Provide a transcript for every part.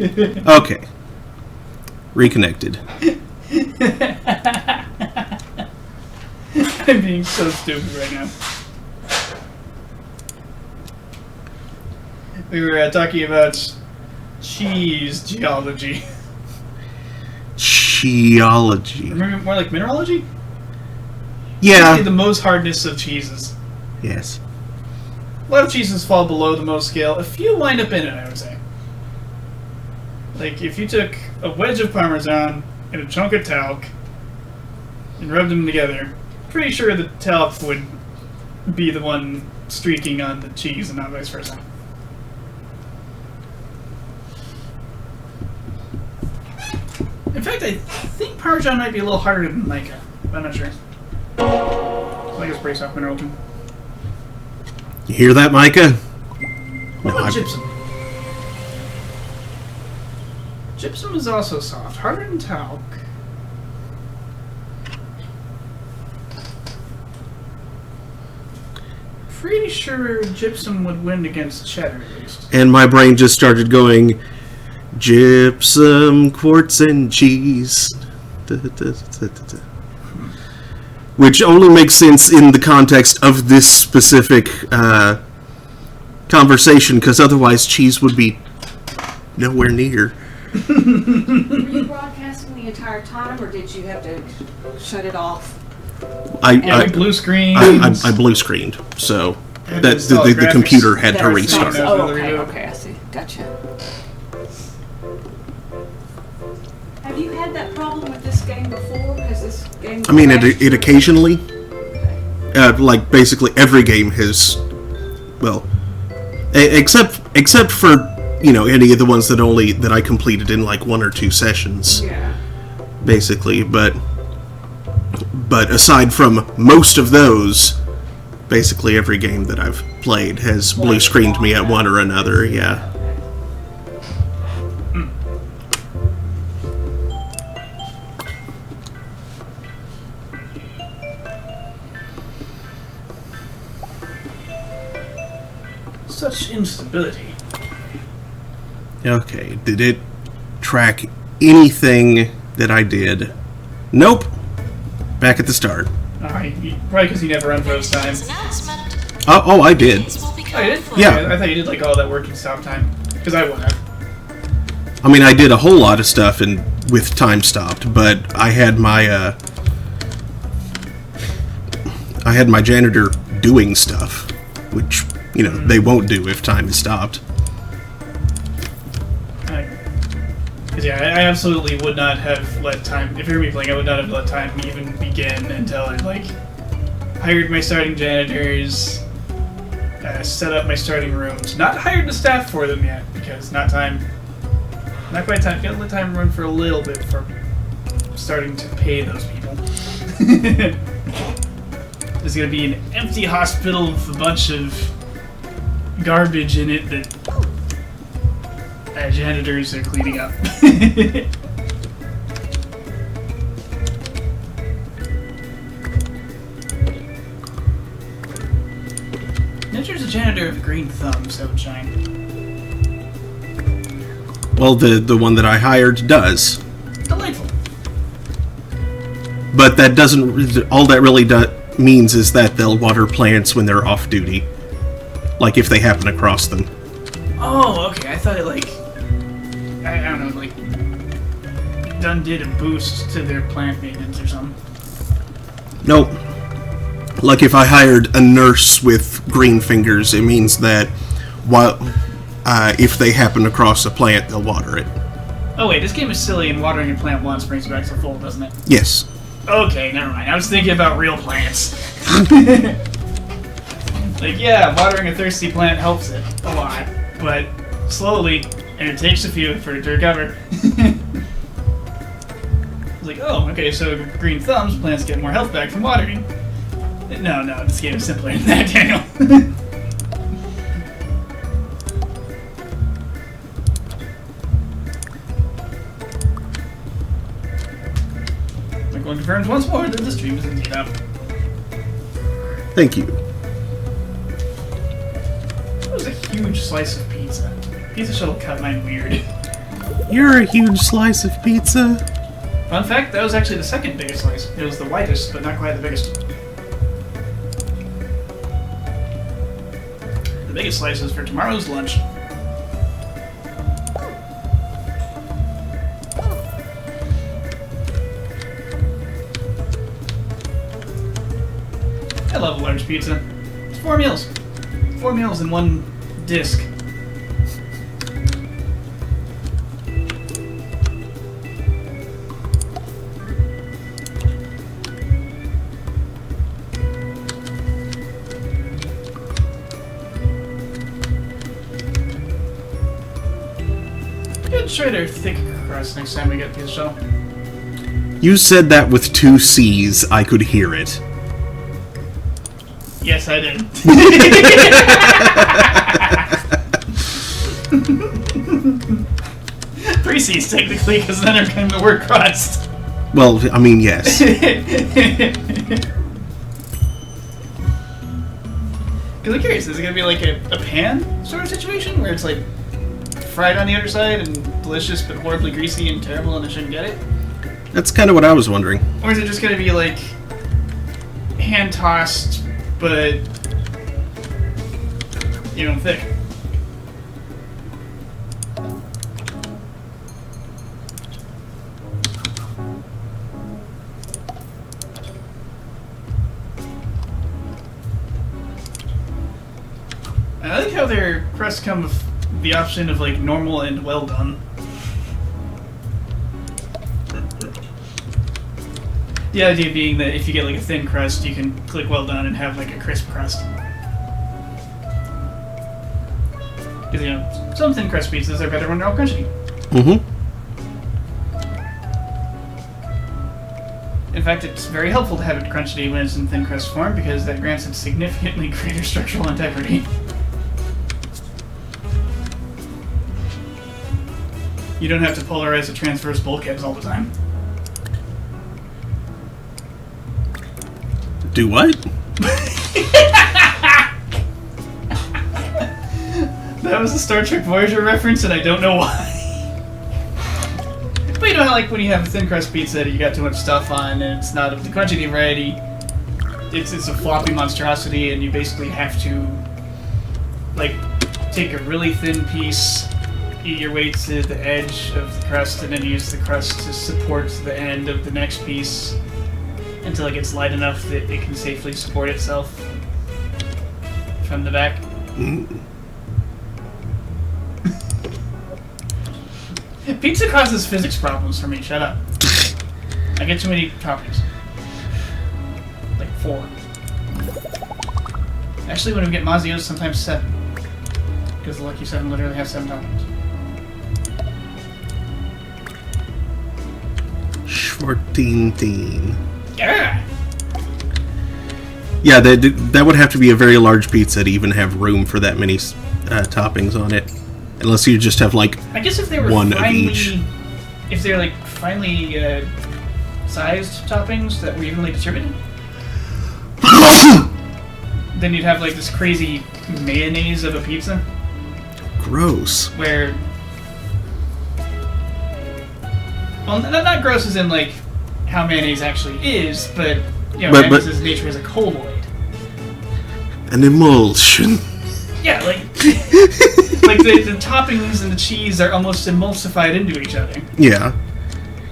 Okay. Reconnected. I'm being so stupid right now. We were talking about cheese geology. Geology. Remember more like mineralogy? Yeah. The most hardness of cheeses. Yes. A lot of cheeses fall below the most scale. A few wind up in it, I would say. Like, if you took a wedge of Parmesan and a chunk of talc and rubbed them together, pretty sure the talc would be the one streaking on the cheese and not vice versa. In fact, I think Parmesan might be a little harder than mica, but I'm not sure. So I guess brace off when they're open. You hear that, Micah? What about gypsum? Gypsum is also soft, harder than talc. Pretty sure gypsum would win against cheddar, at least. And my brain just started going, gypsum, quartz, and cheese. Which only makes sense in the context of this specific conversation, because otherwise cheese would be nowhere near. Were you broadcasting the entire time, or did you have to shut it off? I blue screen. I blue screened, so that the computer had to restart. Oh, okay, I see. Gotcha. Have you had that problem with this game before? Has this game? I mean, it occasionally, like basically every game has, well, except for any of the ones that I completed in like 1 or 2 sessions. Yeah. Basically, but aside from most of those, basically every game that I've played has blue screened me at one or another. Yeah. Such instability. Okay, did it track anything that I did? Nope. Back at the start. Alright, probably because you never run for those times. Oh, I did. Oh, you did? Yeah. Okay, I thought you did like all that working stop time. Because I would have. I mean, I did a whole lot of stuff with time stopped, but I had my janitor doing stuff, which, they won't do if time is stopped. Because I absolutely would not have let time, if you were me playing, I would not have let time even begin until I, hired my starting janitors, set up my starting rooms, not hired the staff for them yet, because not quite time, gotta let time run for a little bit before starting to pay those people. There's gonna be an empty hospital with a bunch of garbage in it that janitors are cleaning up. Ninja's a janitor of green thumb, so shine. Well, the one that I hired does. Delightful. But that doesn't. All that really means is that they'll water plants when they're off duty, like if they happen across them. Oh, okay. I thought it I don't know, done did a boost to their plant maintenance or something. Nope. Like if I hired a nurse with green fingers, it means that if they happen across a plant, they'll water it. Oh wait, this game is silly and watering a plant once brings it back to full, doesn't it? Yes. Okay, never mind. I was thinking about real plants. Yeah, watering a thirsty plant helps it a lot, but slowly, and it takes a few for it to recover. Oh, okay, so green thumbs, plants get more health back from watering. No, this game is simpler than that, Daniel. McClung confirms once more that the stream is indeed up. Thank you. That was a huge slice of pizza. Pizza shuttle cut mine weird. You're a huge slice of pizza. Fun fact, that was actually the second biggest slice. It was the widest, but not quite the biggest. The biggest slice is for tomorrow's lunch. I love a large pizza. It's 4 meals. 4 meals in one disc. Try their thick crust next time we get to the show. You said that with 2 C's. I could hear it. Yes, I did. 3 C's technically, because then there came the word crust. Well, I mean, yes. Because I'm curious, is it going to be like a pan sort of situation where it's like fried on the other side and delicious but horribly greasy and terrible and I shouldn't get it? That's kind of what I was wondering. Or is it just going to be like hand tossed but, you know, thick? I like how their crusts come with the option of like normal and well done. The idea being that if you get like a thin crust, you can click well done and have like a crisp crust. Because, you know, some thin crust pizzas are better when they're all crunchy. Mm-hmm. In fact, it's very helpful to have it crunchy when it's in thin crust form because that grants it significantly greater structural integrity. You don't have to polarize the transverse bulkheads all the time. Do what? That was a Star Trek Voyager reference, and I don't know why. But you know how, like, when you have a thin crust pizza, you got too much stuff on, and it's not of the crunchy variety. It's a floppy monstrosity, and you basically have to, like, take a really thin piece, eat your way to the edge of the crust, and then use the crust to support the end of the next piece until it gets light enough that it can safely support itself from the back. Pizza causes physics problems for me, shut up. I get too many toppings. Like 4. Actually, when we get Mazio's, sometimes 7. Because the Lucky 7 literally has 7 toppings. Shorteen. Yeah! Yeah, that would have to be a very large pizza to even have room for that many toppings on it. Unless you just have, like, I guess if they were one of finely, each. if they're like finely sized toppings that were evenly distributed, then you'd have like this crazy mayonnaise of a pizza. Gross. Where, well, not gross as in like how mayonnaise actually is, but you know, mayonnaise's nature is a colloid. An emulsion. Yeah, like like the toppings and the cheese are almost emulsified into each other. Yeah.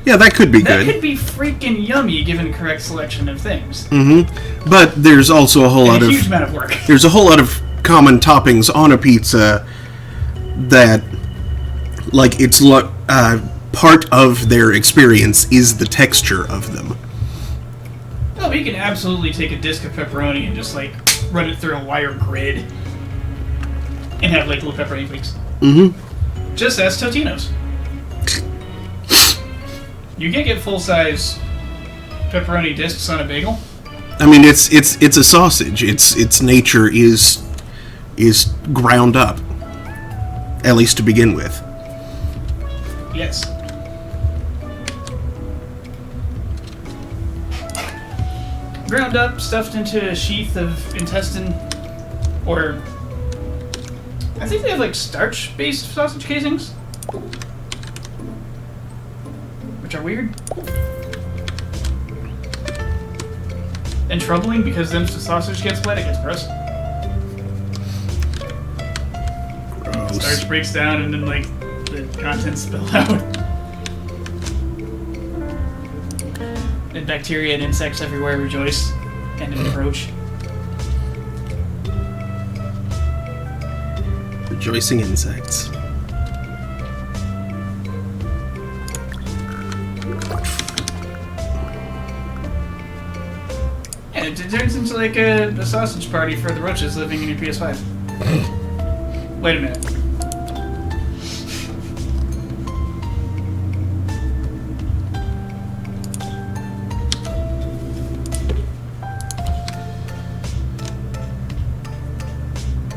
Yeah, that could be good. That could be freaking yummy given correct selection of things. Mm-hmm. But there's also a whole lot of... huge amount of work. There's a whole lot of common toppings on a pizza that, like, it's part of their experience is the texture of them. Oh, but you can absolutely take a disc of pepperoni and just, like, run it through a wire grid and have, like, little pepperoni flakes. Mm-hmm. Just as Totino's. You can't get full-size pepperoni discs on a bagel. I mean, it's a sausage. Its nature is ground up, at least to begin with. Yes. Ground up, stuffed into a sheath of intestine, or I think they have like starch-based sausage casings. which are weird. And troubling because then if the sausage gets wet, it gets gross. Gross. Starch breaks down and then, like, the contents spill out. And bacteria and insects everywhere rejoice and approach. Rejoicing insects. Yeah, it turns into like a sausage party for the roaches living in your PS5. Wait a minute.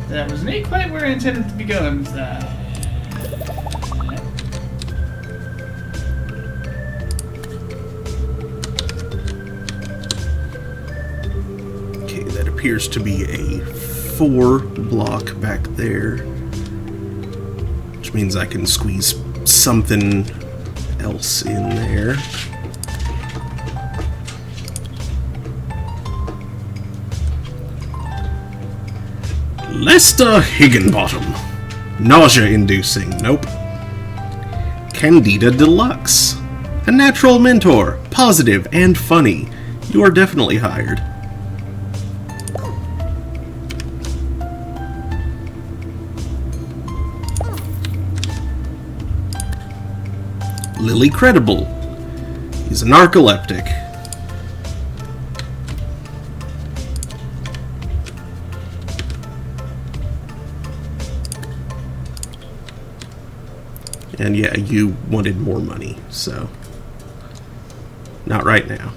That wasn't quite where I intended to be going with that. Okay, that appears to be a 4 block back there. Which means I can squeeze something else in there. Lester Higginbottom. Nausea-inducing. Nope. Candida Deluxe. A natural mentor. Positive and funny. You are definitely hired. Lily Credible. He's a narcoleptic. And yeah, you wanted more money, so not right now.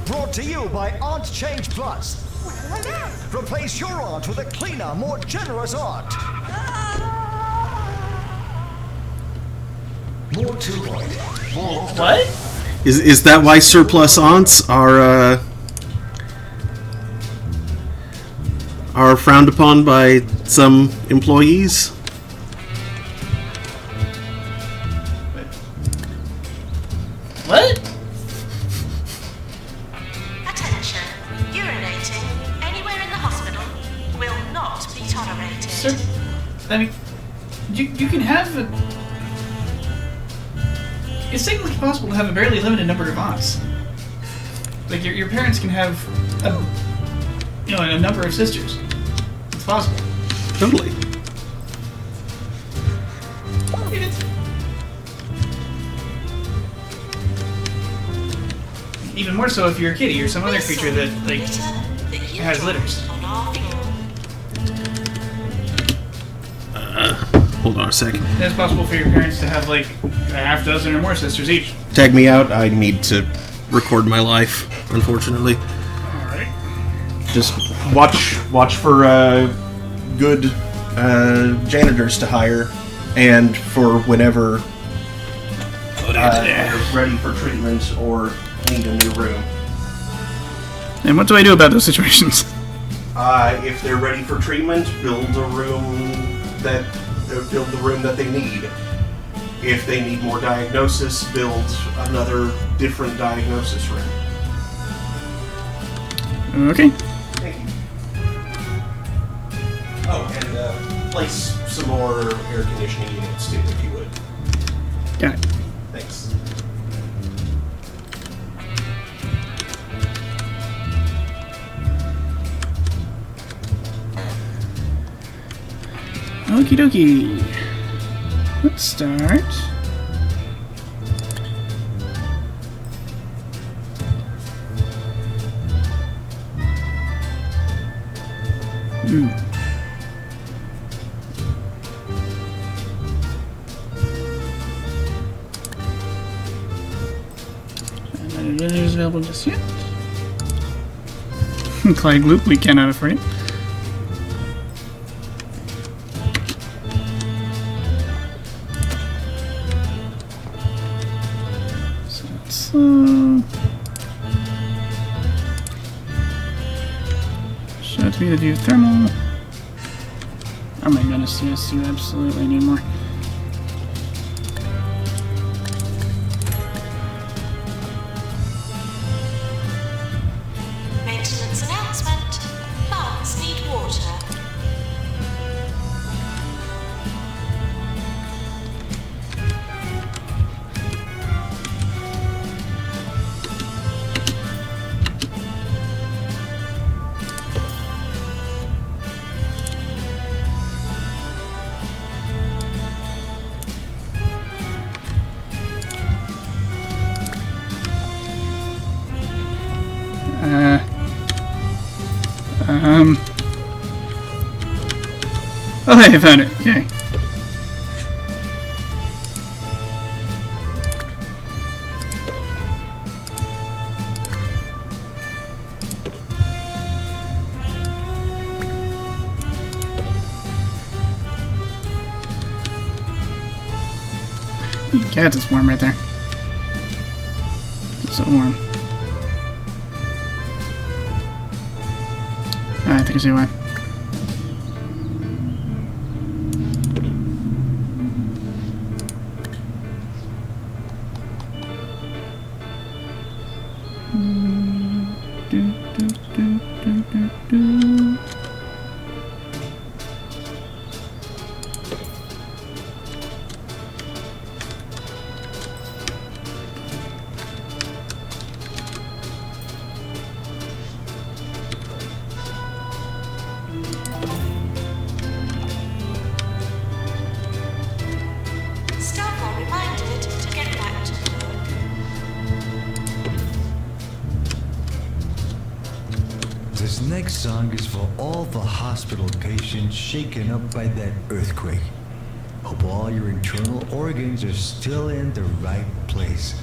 Brought to you by Aunt Change Plus. Replace your aunt with a cleaner, more generous aunt. More to avoid. More What? Is that why surplus aunts are frowned upon by some employees? What? Attention. Urinating anywhere in the hospital will not be tolerated. Sir, I mean, you can have a... It's technically possible to have a barely limited number of aunts. Like, your parents can have a number of sisters. It's possible. Totally. I mean, it's... Even more so if you're a kitty or some other creature that, like, has litters. Hold on a sec. It's possible for your parents to have, like, a half dozen or more sisters each. Tag me out. I need to record my life, unfortunately. Alright. Just watch for good janitors to hire, and for whenever they're ready for treatment or need a new room. And what do I do about those situations? If they're ready for treatment, build the room that they need. If they need more diagnosis, build another different diagnosis room. Okay. Thank you. Oh, and place some more air conditioning units too, if you would. Got it. Thanks. Okie dokie. Let's start. And it is available just yet. Clyde Loop, we cannot afford it. So let's show it to be the geothermal. Oh my goodness, yes, you absolutely need more. Maintenance announcement. Plants need water. Oh, hey, I found it. Okay. God, it's warm right there. It's so warm. I think I see why. Staff are reminded to get back to work. This next song is for all the hospital patients shaken up by that earthquake. Hope all your internal organs are still in the right place.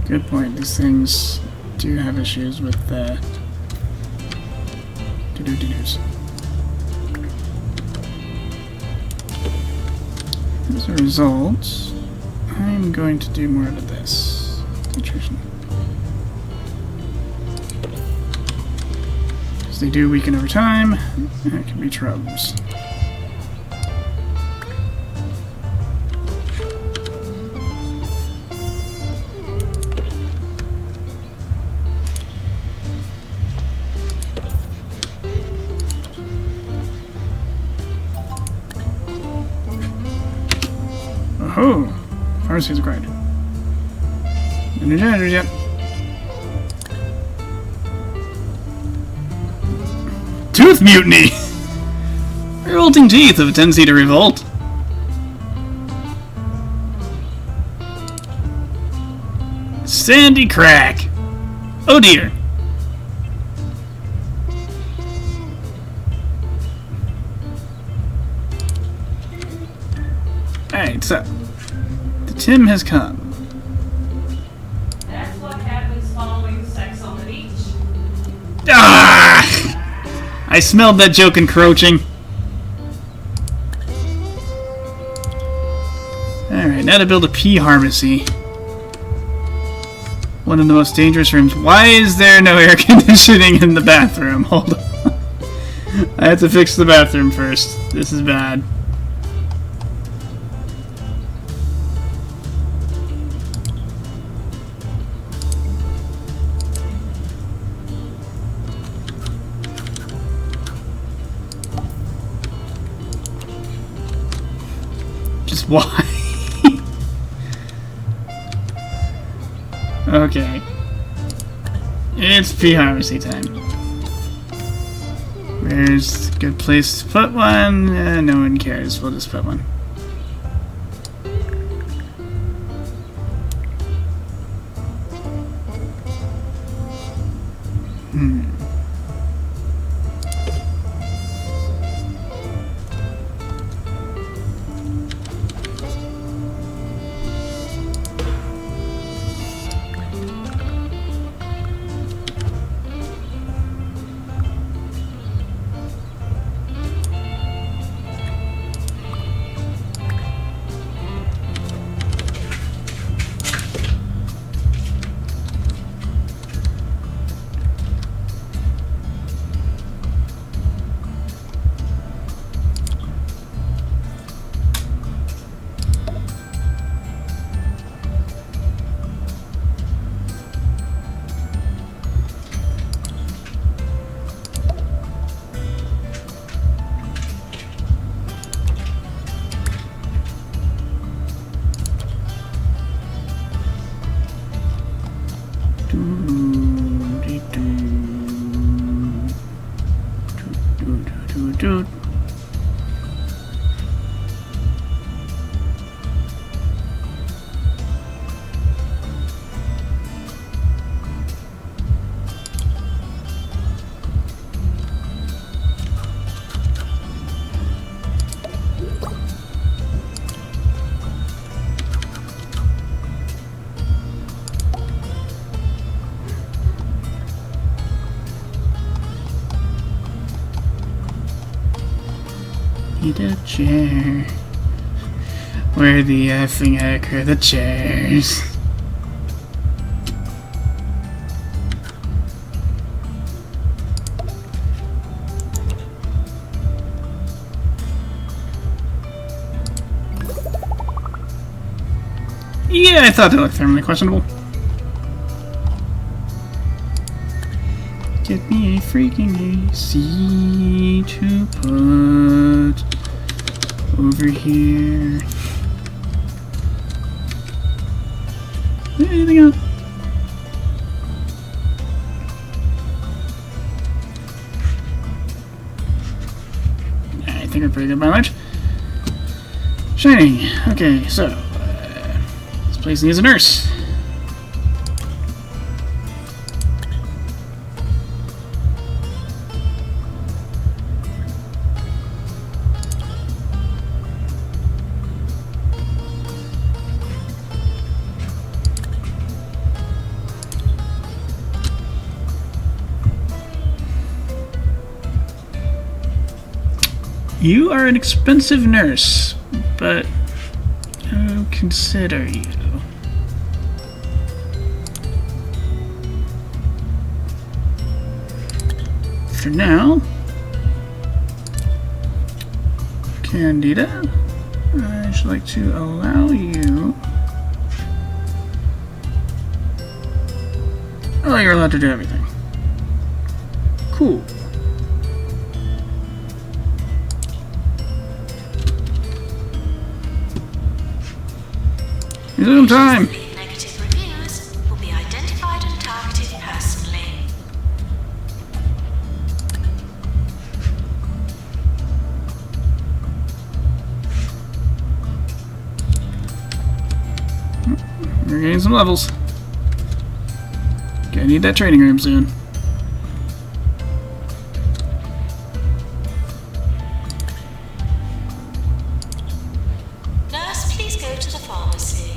Good point. These things do have issues with to-do-to-dos. As a result, I'm going to do more of this. Nutrition. Because they do weaken over time, and it can be shrubs. Oh, pharmacy is acquired. No new generators yet. Tooth mutiny! Revolting teeth have a tendency to revolt. Sandy crack. Oh dear. Alright, so the Tim has come. That's what happens following sex on the beach. Ah! I smelled that joke encroaching. Alright, now to build a pea pharmacy. One of the most dangerous rooms. Why is there no air conditioning in the bathroom? Hold on. I have to fix the bathroom first. This is bad. Why? Okay. It's pharmacy time. Where's a good place to put one? No one cares. We'll just put one. Need a chair. Where the effing heck are the chairs? Yeah, I thought they looked thermally questionable. Get me a freaking AC to put over here. Anything else? I think we're pretty good by and large. Shining. Okay, so this place needs a nurse. You are an expensive nurse, but I'll consider you. For now, Candida, I should like to allow you. Oh, you're allowed to do everything. Cool. Zoom time! Negative reviews will be identified and targeted personally. We're getting some levels. Gonna need that training room soon. Nurse, please go to the pharmacy.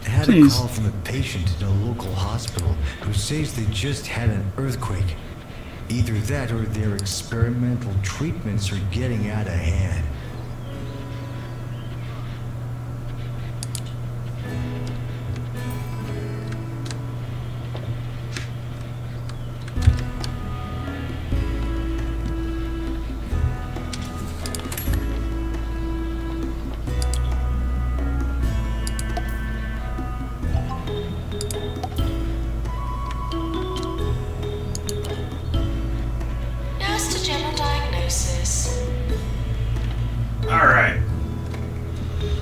I had Please. a call from a patient in a local hospital who says they just had an earthquake. Either that or their experimental treatments are getting out of hand. Nurse to general diagnosis.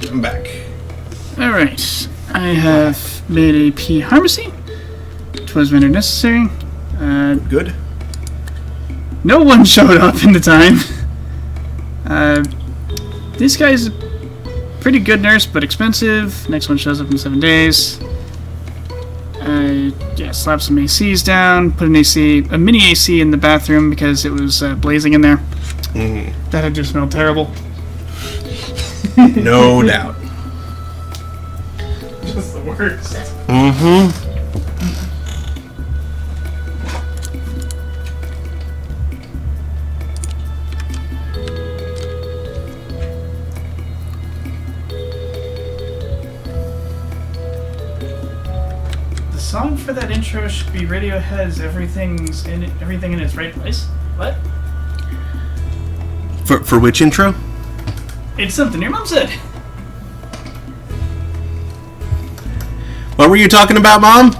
I'm back. Alright. I have made a P-Harmacy. Which was rendered necessary. Good. No one showed up in the time. This guy's a pretty good nurse, but expensive. Next one shows up in 7 days. Slap some ACs down. Put a mini AC in the bathroom because it was blazing in there. That had just smelled terrible. No doubt. Just the worst. Mm-hmm. The song for that intro should be Radiohead's Everything in Its Right Place. What? For which intro? It's something your mom said. What were you talking about, Mom?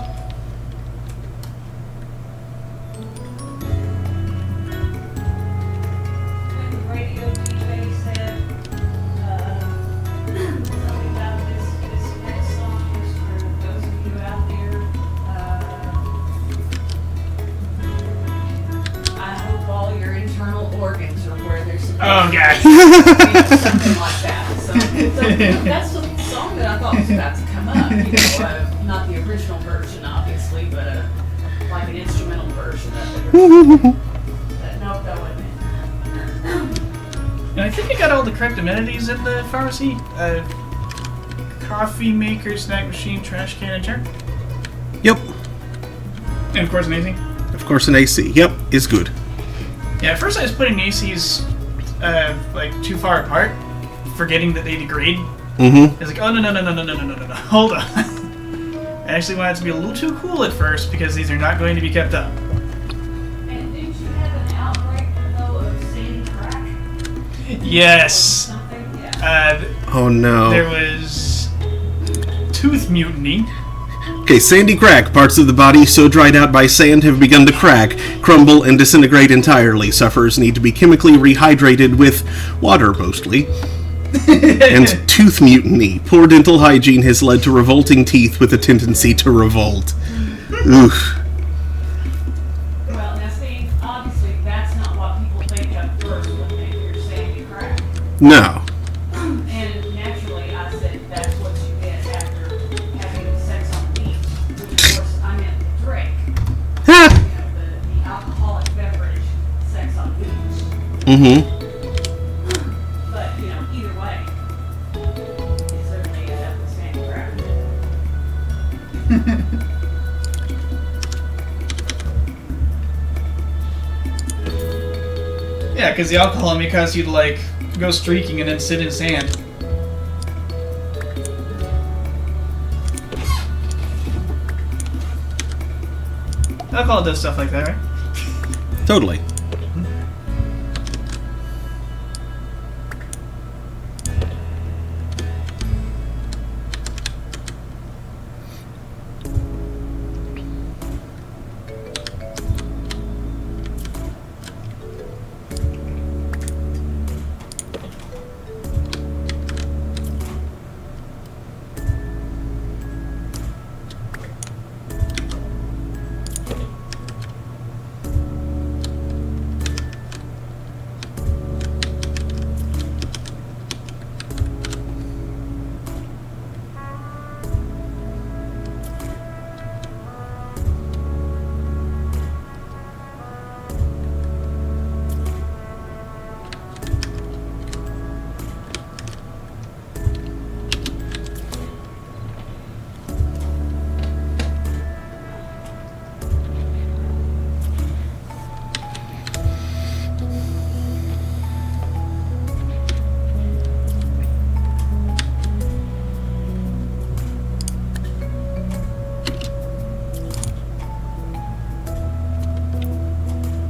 When the radio DJ said, something about this next song is for those of you out there, I hope all your internal organs are where they're supposed Oh, to be. gosh. Something like that. So that's the song that I thought was about to come up. Not the original version, obviously, but like an instrumental version of it. But nope, that wasn't it. And I think I got all the correct amenities in the pharmacy. Coffee maker, snack machine, trash can, and chair. Yep. And of course an AC. Of course, an AC. Yep, is good. Yeah, at first I was putting ACs too far apart, forgetting that they degrade. Mm-hmm. It's like, oh no, hold on. I actually wanted it to be a little too cool at first because these are not going to be kept up. And didn't you have an outbreak, though, of Sandy Crack? Yes. Something? Yeah. Oh no. There was tooth mutiny. Okay, Sandy Crack. Parts of the body so dried out by sand have begun to crack, crumble, and disintegrate entirely. Sufferers need to be chemically rehydrated with water, mostly. And tooth mutiny. Poor dental hygiene has led to revolting teeth with a tendency to revolt. Oof. Well, now see, obviously that's not what people think of first when they hear Sandy Crack. No. And naturally, I said that's what you get after having sex on the beach. Which, of course, I meant the drink. The alcoholic beverage, sex on the beach. Mm-hmm. But, either way, it's certainly a Sandy Crack. Yeah, because the alcohol may cause you to go streaking and then sit in sand. Alcohol does stuff like that, right? Totally.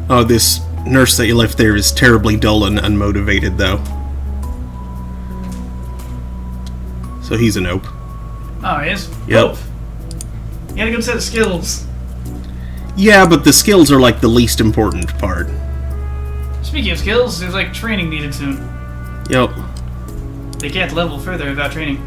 Oh, this nurse that you left there is terribly dull and unmotivated, though. So he's a nope. Oh, he is? Yep. Oh. You had a good set of skills. Yeah, but the skills are like the least important part. Speaking of skills, there's training needed soon. Yep. They can't level further without training.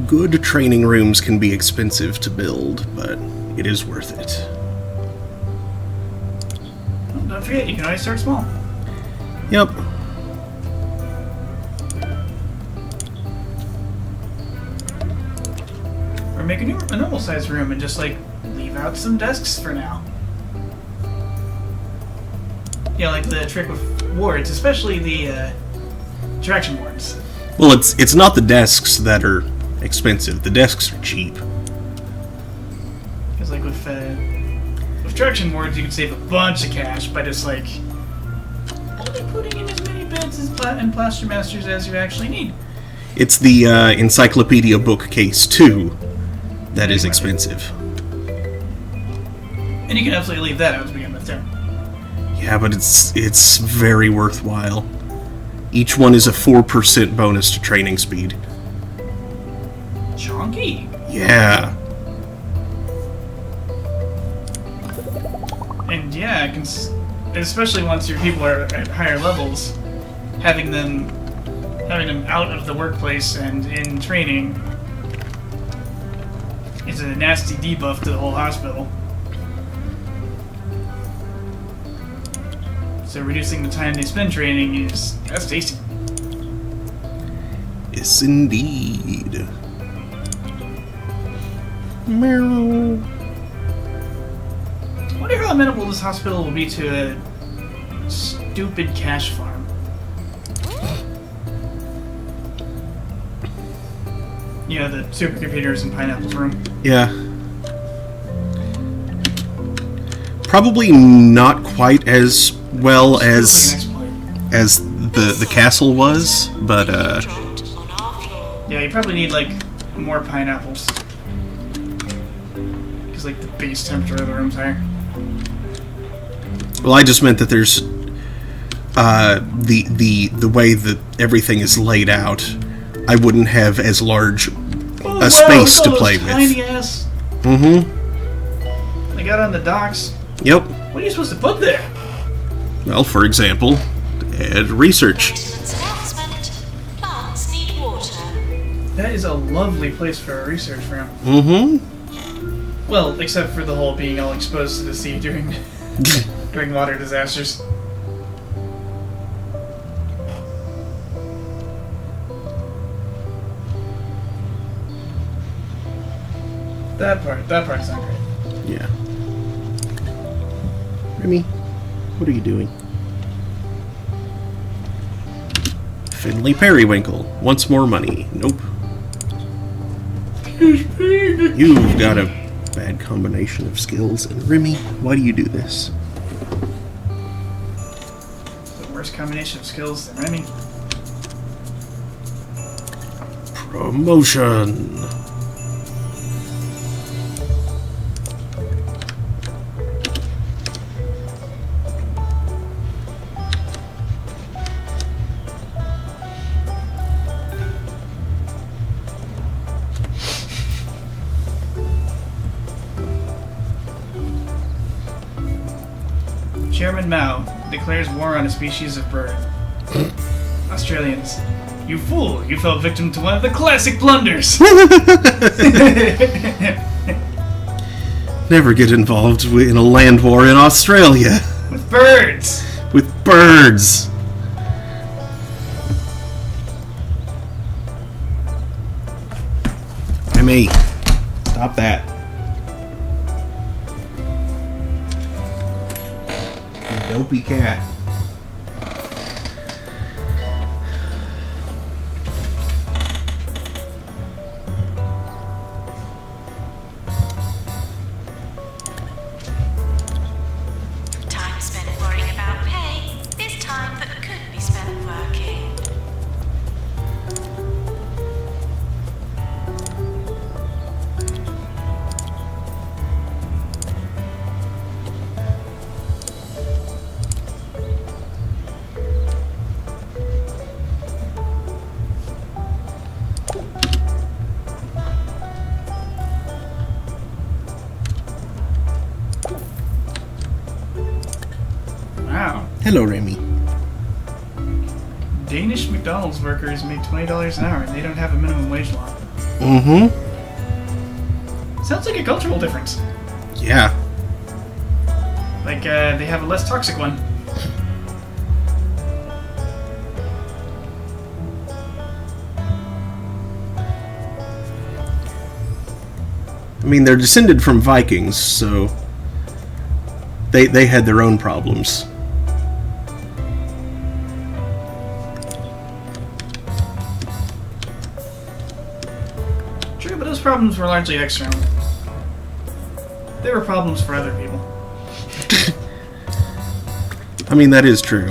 Good training rooms can be expensive to build, but it is worth it. Well, don't forget, you can always start small. Yep. Or make a normal sized room and just, like, leave out some desks for now. Yeah, like the trick with wards, especially the attraction wards. Well, it's not the desks that are expensive. The desks are cheap. Because, like, with attraction wards, you can save a bunch of cash by just, like, only putting in as many beds and plaster masters as you actually need. It's the encyclopedia bookcase too that is expensive. And you can absolutely leave that out to begin with, too. Yeah, but it's very worthwhile. Each one is a 4% bonus to training speed. Chonky. Yeah. And yeah, especially once your people are at higher levels, having them out of the workplace and in training is a nasty debuff to the whole hospital. So reducing the time they spend training that's tasty. Yes, indeed. Meow. I wonder how amenable this hospital will be to a stupid cash farm. You know, the supercomputers in Pineapple's room. Yeah. Probably not quite as well as the castle was, but yeah, you probably need like more pineapples. Because like the base temperature of the room's higher. Well, I just meant that there's the way that everything is laid out. I wouldn't have as large a space to play with. Tiny ass. Mm-hmm. They got on the docks. Yep. What are you supposed to put there? Well, for example, add research. Maintenance announcement. Plants need water. That is a lovely place for a research room. Mm-hmm. Well, except for the whole being all exposed to the sea during water disasters. That part's not great. Yeah. Remy, what are you doing? Finley Periwinkle wants more money. Nope. You've got a bad combination of skills. And Remy, why do you do this? The worst combination of skills than Remy. Promotion. Chairman Mao declares war on a species of bird. Australians. You fool! You fell victim to one of the classic blunders! Never get involved in a land war in Australia. With birds! With birds. Remy, stop that. You dopey cat. Time spent worrying about pay is time that could be spent working. Wow. Hello, Remy. Danish McDonald's workers make $20 an hour and they don't have a minimum wage law. Mm-hmm. Sounds like a cultural difference. Yeah. Like, they have a less toxic one. I mean, they're descended from Vikings, so they had their own problems. True, but those problems were largely external. They were problems for other people. I mean, that is true.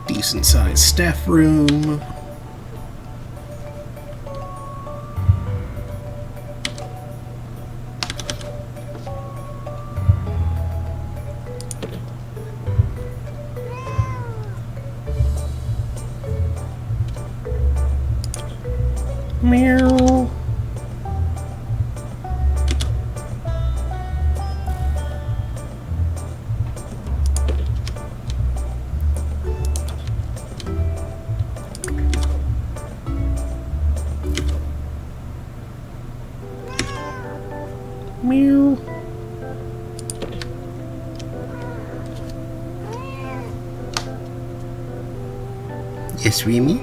Decent sized staff room. Meow. Meow. Yes, Remy?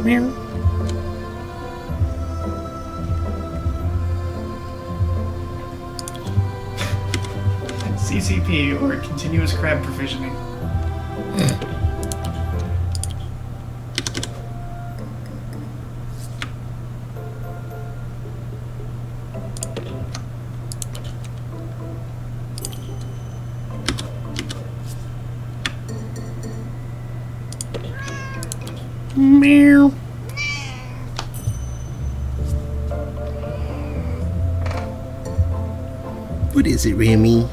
Meow. CCP, or Continuous Crab Provisioning. Meow. What is it, Remy?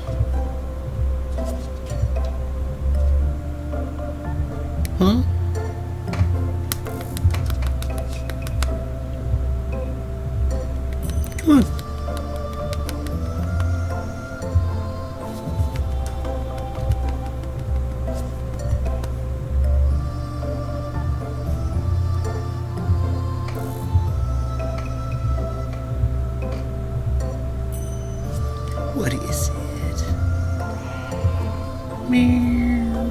Come on. What is it? Meow.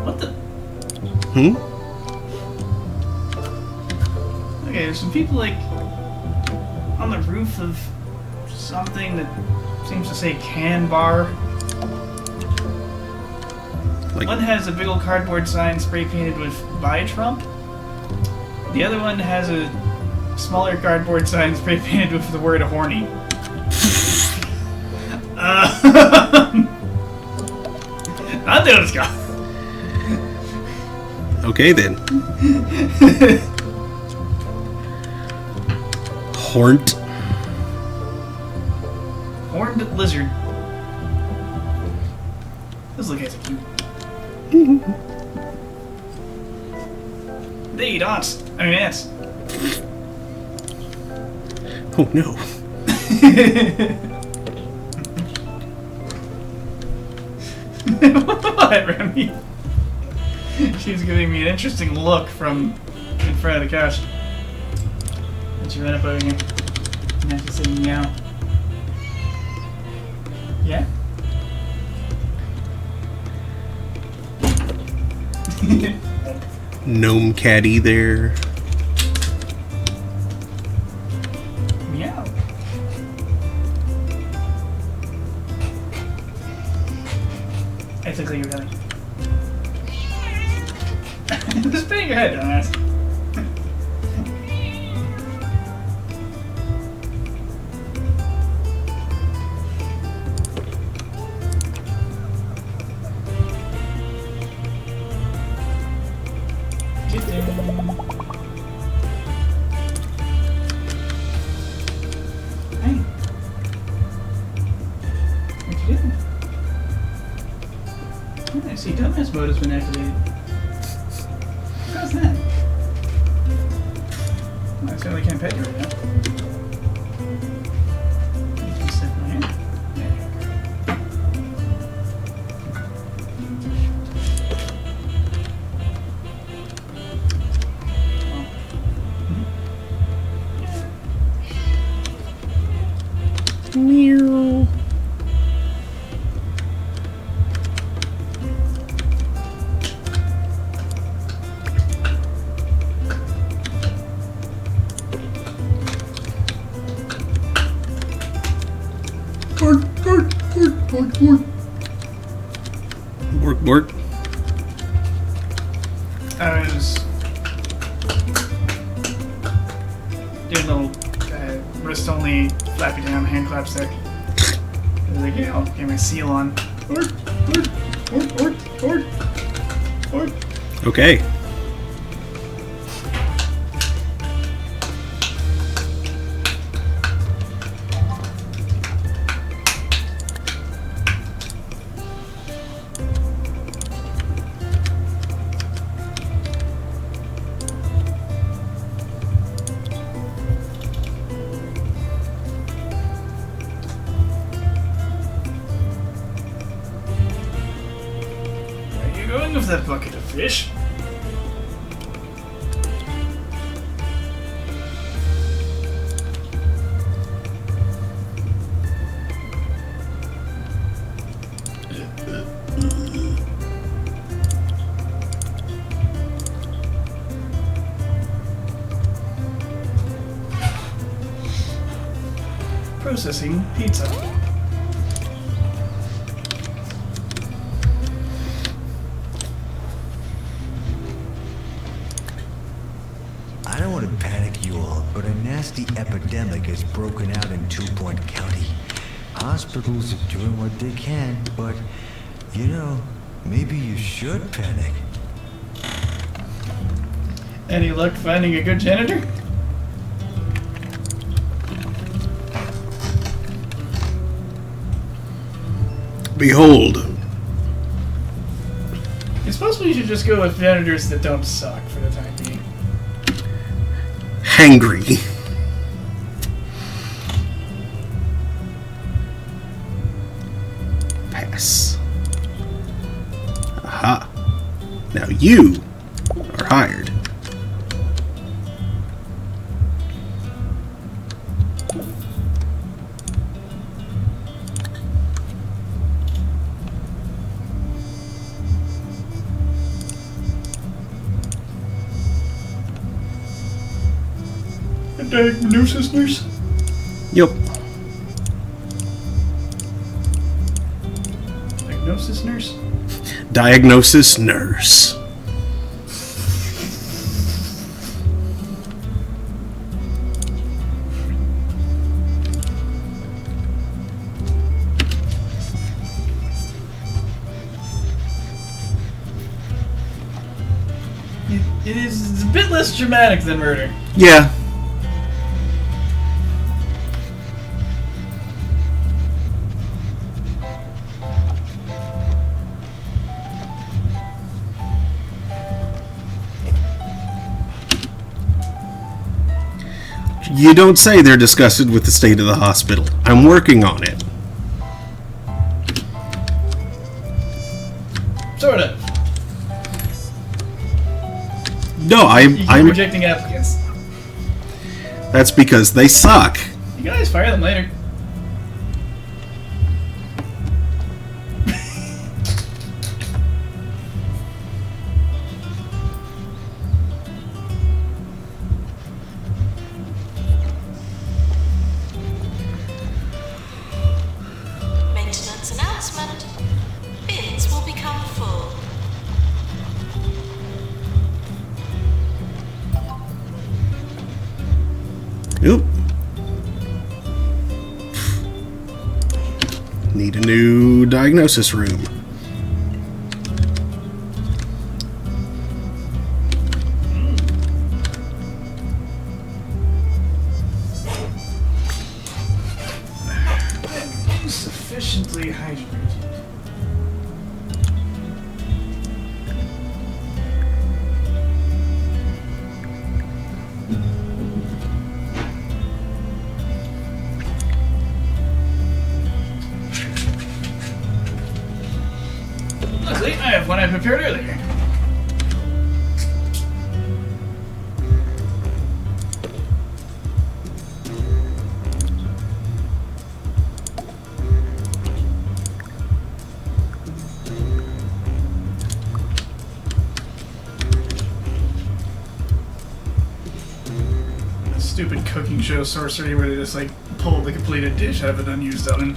What the? Hmm? Okay, there's some people like on the roof of something that seems to say can bar. Like, One has a big old cardboard sign spray painted with "Buy Trump." The other one has a smaller cardboard sign spray painted with the word "horny." Not those guys. okay then. Horned. Horned lizard. Those little guys are cute. They eat ants. I mean ants. Oh no. What, Remy? She's giving me an interesting look from in front of the couch. And she ran up over here. And now she's saying meow. Yeah? Gnome caddy there. Meow. It's a clear belly. Just spinning your head, dumbass. Hey. What you doing? Oh, I see dumbass mode has been activated. How's that? Well, I certainly can't pet you right now. Just sit my hand. There you go. Meow. Bork, bork. I was doing a little wrist only flappy down hand claps there. I was like, yeah, I'll get my seal on. Okay. Where are you going with that bucket of fish? Processing pizza. I don't want to panic you all, but a nasty epidemic has broken out in Two Point County. Hospitals are doing what they can, but, you know, maybe you should panic. Any luck finding a good janitor? Behold. I suppose we should just go with janitors that don't suck for the time being. Hangry. Pass. Aha. Now you are hired. A diagnosis nurse? Yep. Diagnosis nurse? Diagnosis nurse. It is a bit less dramatic than murder. Yeah. You don't say they're disgusted with the state of the hospital. I'm working on it. Sort of. No, You keep I'm. rejecting applicants. That's because they suck. You can always fire them later. Maintenance announcement. Bins will become full. Oop. Need a new diagnosis room. Sufficiently hydrated. Luckily, I have one I prepared earlier. Stupid cooking show sorcery where they just like pull the completed dish out of an unused oven.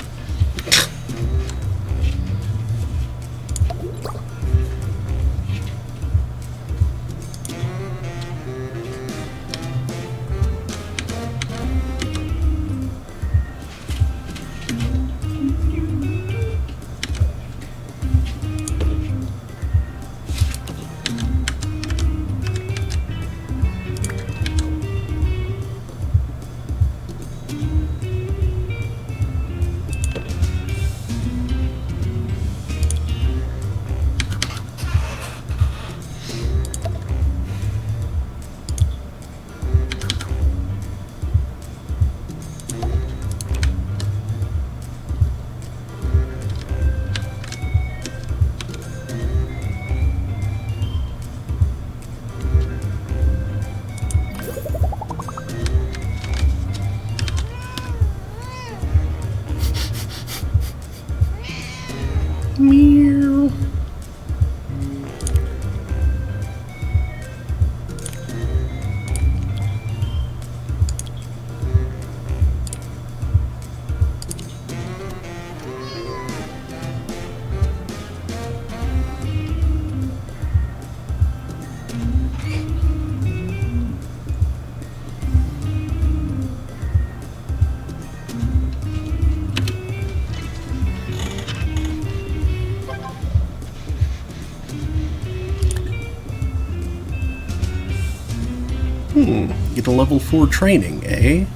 Get a level 4 training, eh?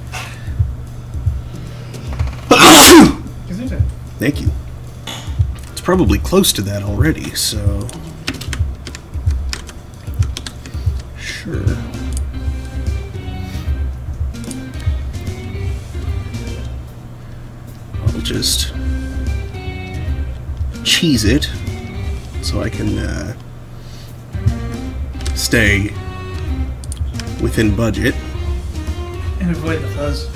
Gesundheit. Thank you. It's probably close to that already, so... Sure. I'll just... cheese it, so I can, stay within budget. And avoid the fuzz.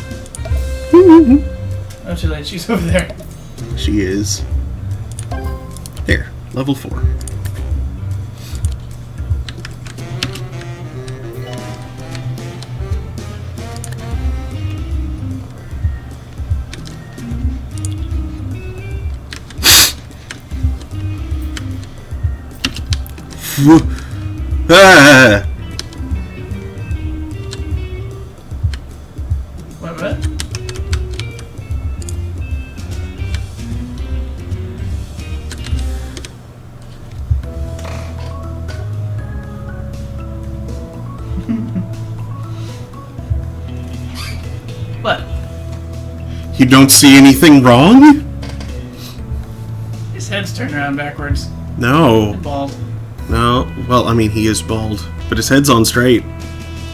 Oh, too late. She's over there. She is. There, level 4. Ah! What? What? You don't see anything wrong? His head's turned around backwards. No. And bald. No. Well, I mean, he is bald, but his head's on straight.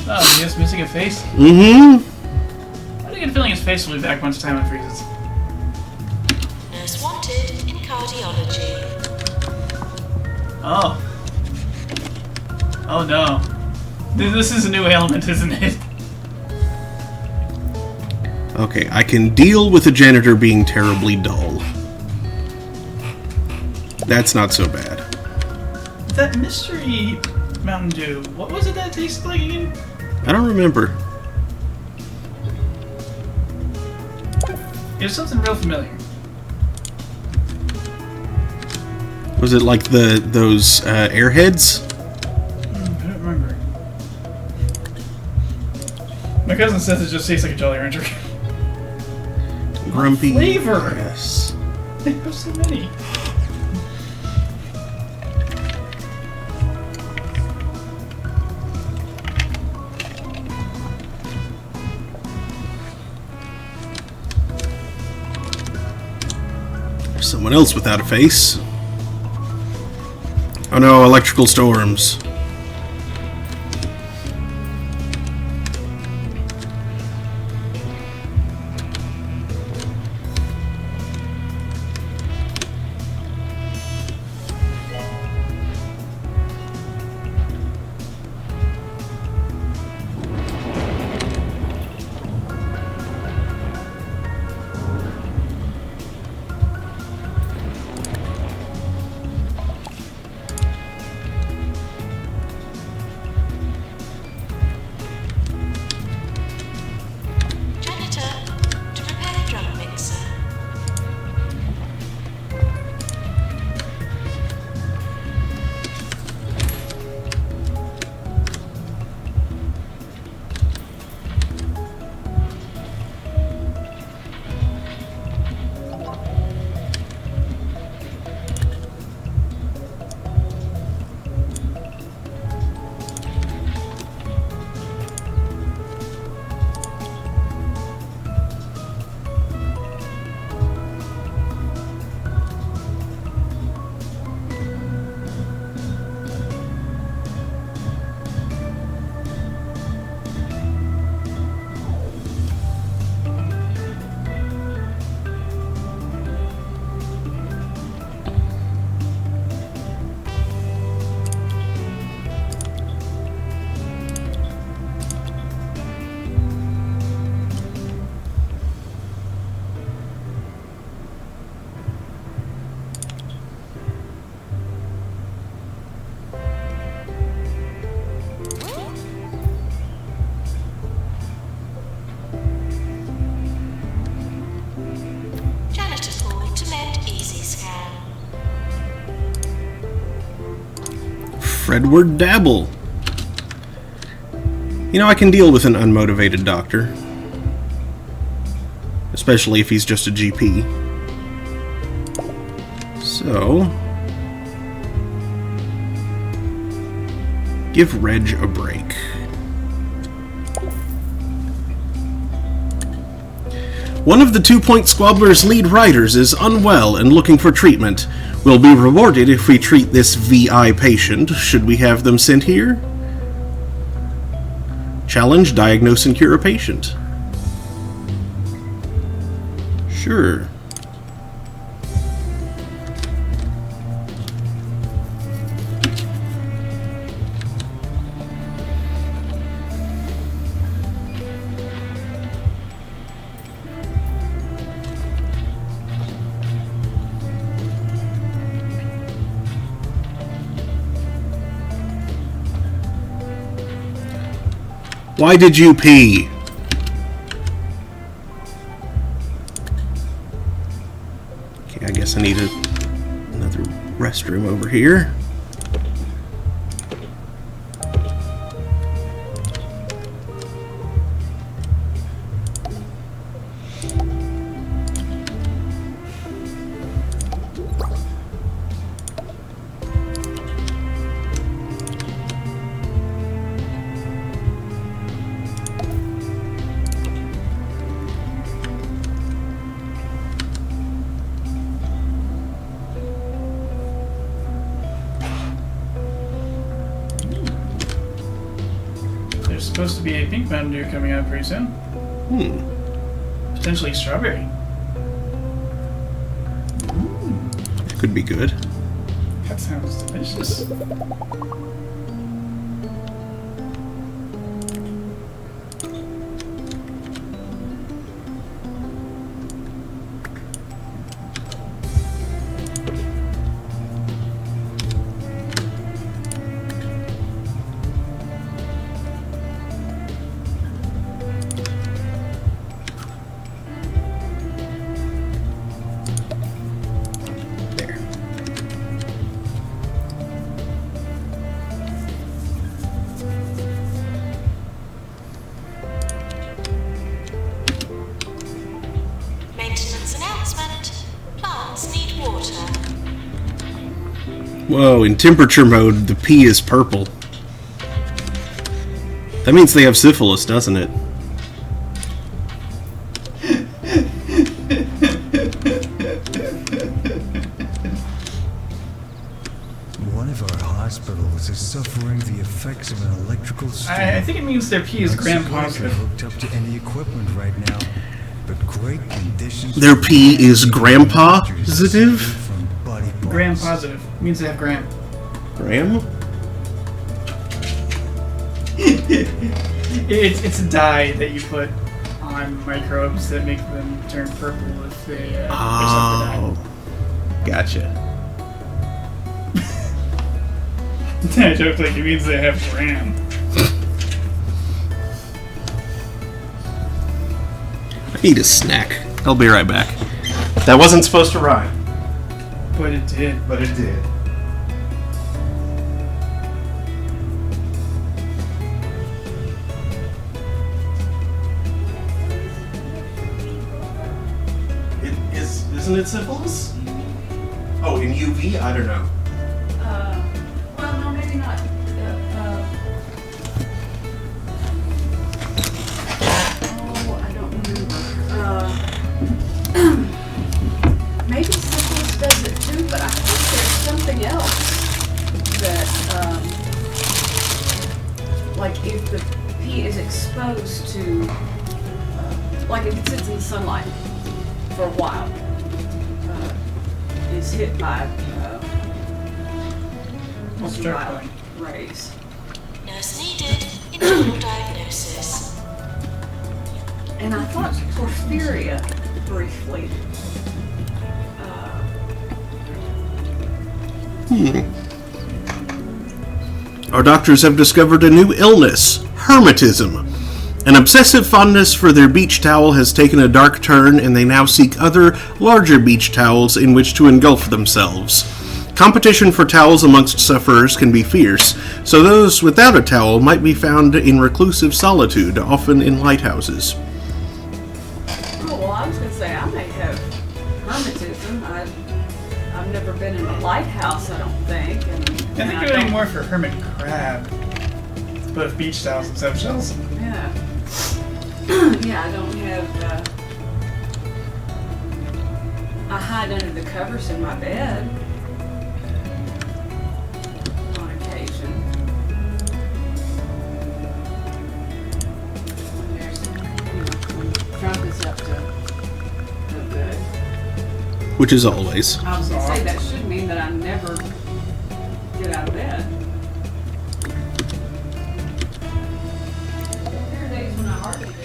Oh, he's just missing a face? Mm-hmm. I get a feeling his face will be back once time unfreezes. Nurse wanted in cardiology. Oh. Oh no. This is a new ailment, isn't it? Okay, I can deal with a janitor being terribly dull. That's not so bad. That mystery Mountain Dew, what was it that tasted like again? I don't remember. It was something real familiar. Was it like those airheads? I don't remember. My cousin says it just tastes like a Jolly Rancher. Grumpy. Flavor! Yes. There's so many. There's someone else without a face. Oh no, electrical storms. Janitor, to prepare drug mixer. Janitor's hall to mend easy scan. Fredward Dabble. You know, I can deal with an unmotivated doctor. Especially if he's just a GP. So... give Reg a break. One of the 2 Point Squabbler's lead writers is unwell and looking for treatment. We'll be rewarded if we treat this VI patient. Should we have them sent here? Challenge, diagnose, and cure a patient. Sure. Why did you pee? Okay, I guess I need another restroom over here. There's supposed to be a pink Mountain Dew coming out pretty soon. Potentially strawberry. Could be good. That sounds delicious. There. Maintenance announcement. Plants need water. Whoa, in temperature mode, the pee is purple. That means they have syphilis, doesn't it? One of our hospitals is suffering the effects of an electrical storm. I think it means their pee is Not gram supposed to be positive. hooked up to any equipment right now, but great conditions. Their pee is grandpa from positive? body parts. Gram positive. Means they have gram. Graham? It's a dye that you put on microbes that make them turn purple if they mix up Oh. Gotcha. the dye. I joke like it means they have gram. I need a snack. I'll be right back. That wasn't supposed to rhyme, But it did. but it did. Isn't it syphilis? Oh, in UV? I don't know. Well, no, maybe not. Oh, I don't remember. Maybe syphilis does it too, but I think there's something else that, like if the pea is exposed to, like if it sits in the sunlight for a while, is hit by ultraviolet rays. Nurse needed. Internal diagnosis. And I thought porphyria briefly. Our doctors have discovered a new illness, hermetism. An obsessive fondness for their beach towel has taken a dark turn, and they now seek other, larger beach towels in which to engulf themselves. Competition for towels amongst sufferers can be fierce, so those without a towel might be found in reclusive solitude, often in lighthouses. Oh, well, I was going to say I may have hermetism. I've never been in a lighthouse, I don't think. And I think I you're going don't- more for hermit crab. Both beach towels and sub shells. Yeah. Yeah, I don't have I hide under the covers in my bed on occasion. When there's, when Trump is up to no good. Which is always. I was gonna say that should mean that I never get out of bed. There are days when I hardly do.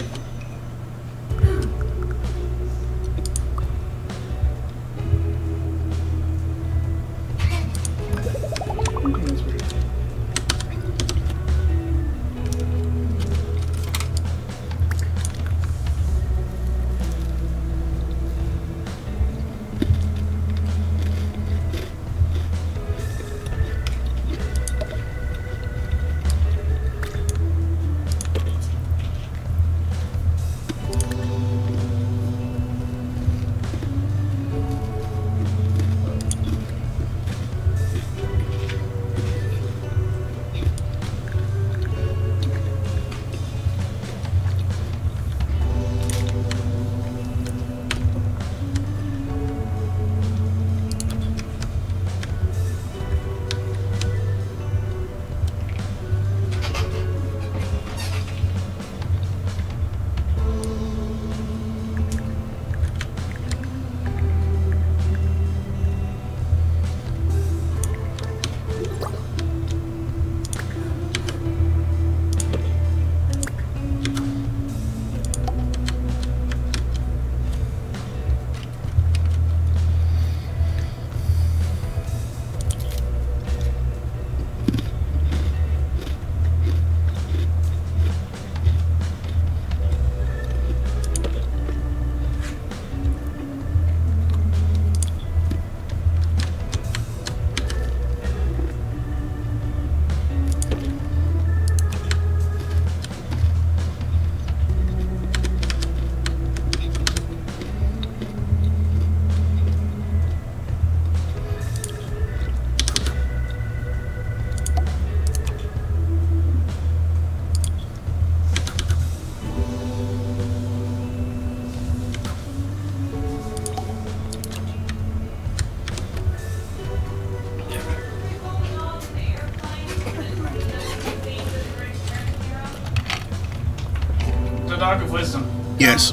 The Dog of Wisdom. Yes.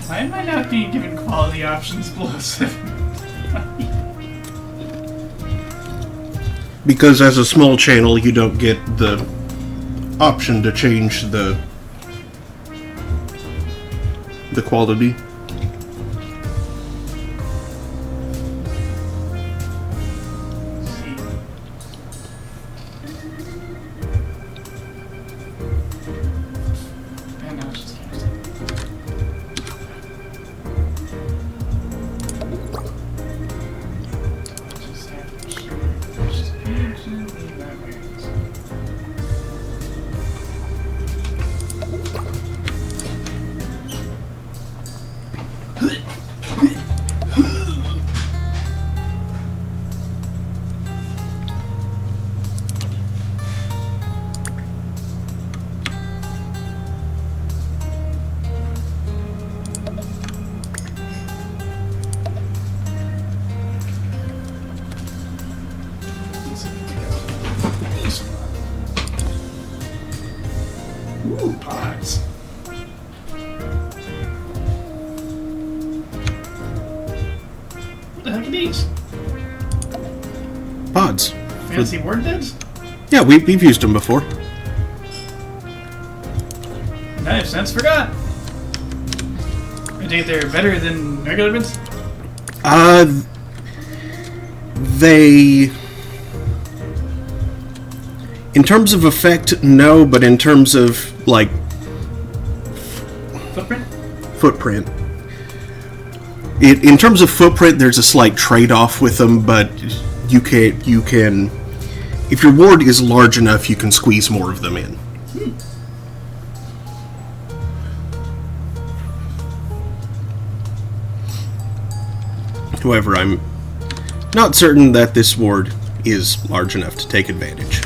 Why am I not being given quality options below 7? Because as a small channel, you don't get the option to change the quality. And now it's just Ooh, pods. What the heck are these? Pods. Fancy word beds? Yeah, we've used them before. I have since forgot. I think they're better than regular beds. They... In terms of effect, no, but in terms of, like... Footprint. In terms of footprint, there's a slight trade-off with them, but you can... If your ward is large enough, you can squeeze more of them in. However, I'm not certain that this ward is large enough to take advantage.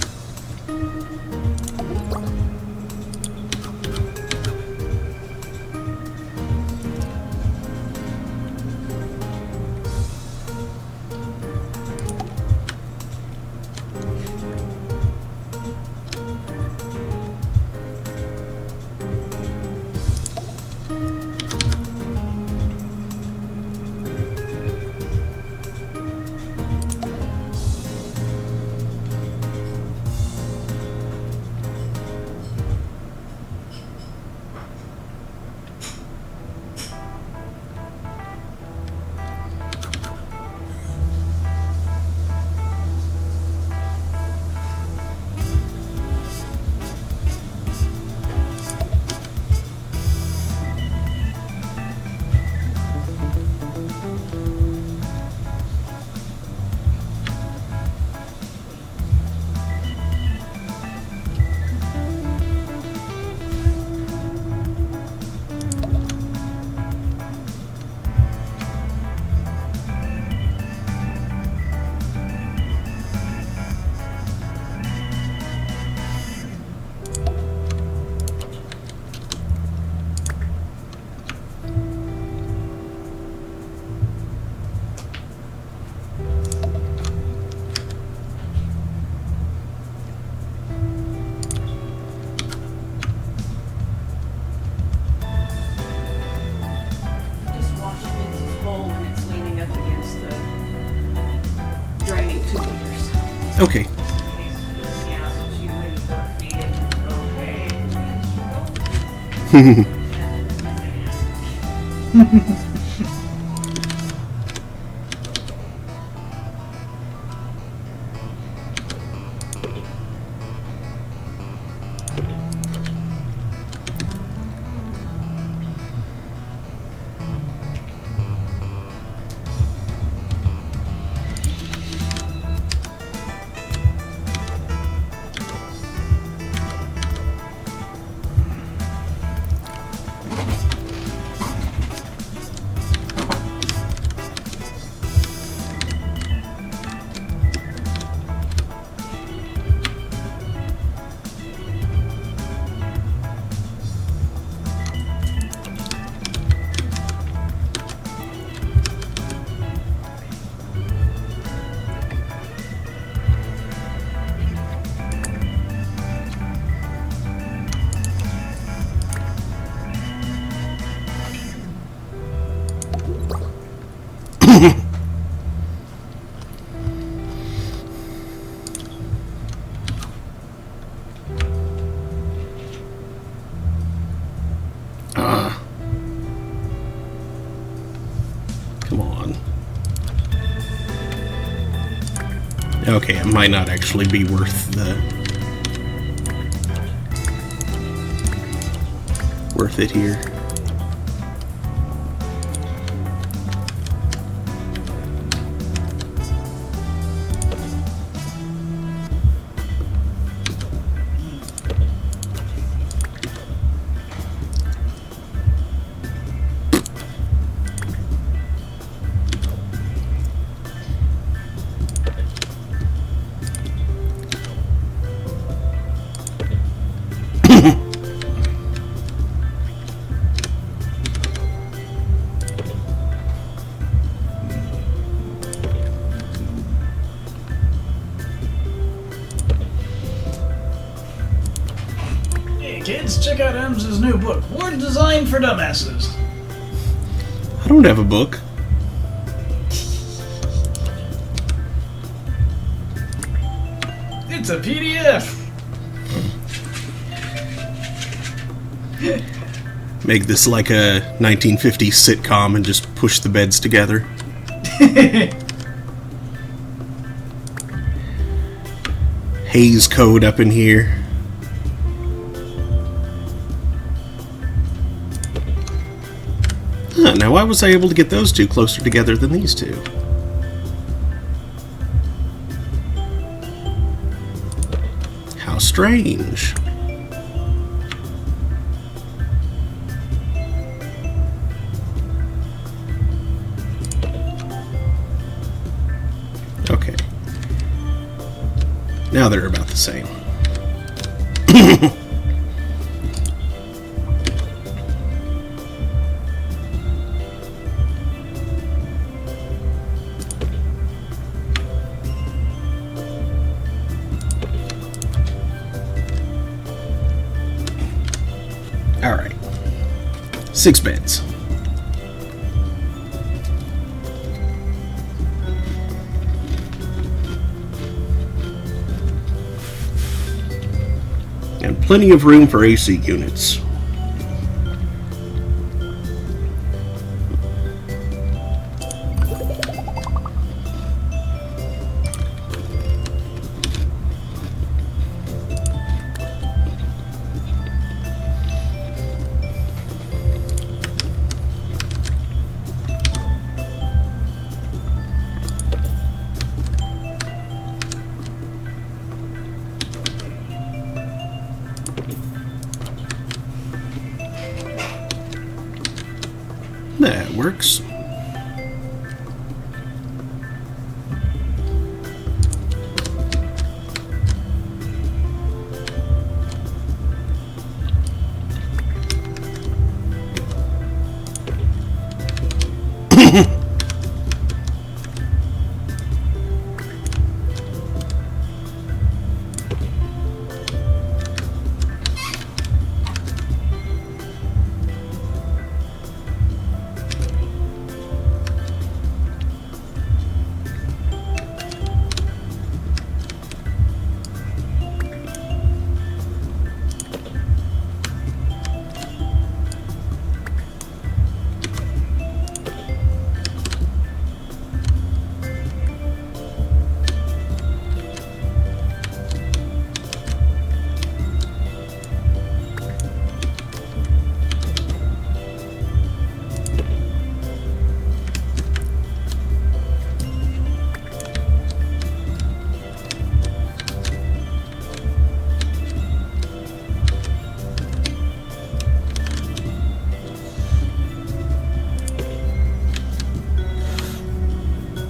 Okay. Come on. Okay, it might not actually be worth it here. Kids, check out Ems's new book, Word Design for Dumbasses. I don't have a book. It's a PDF. Make this like a 1950s sitcom and just push the beds together. Haze code up in here. Huh, now why was I able to get those two closer together than these two? How strange. Okay. Now they're about the same. All right. 6 beds. And plenty of room for AC units. That works.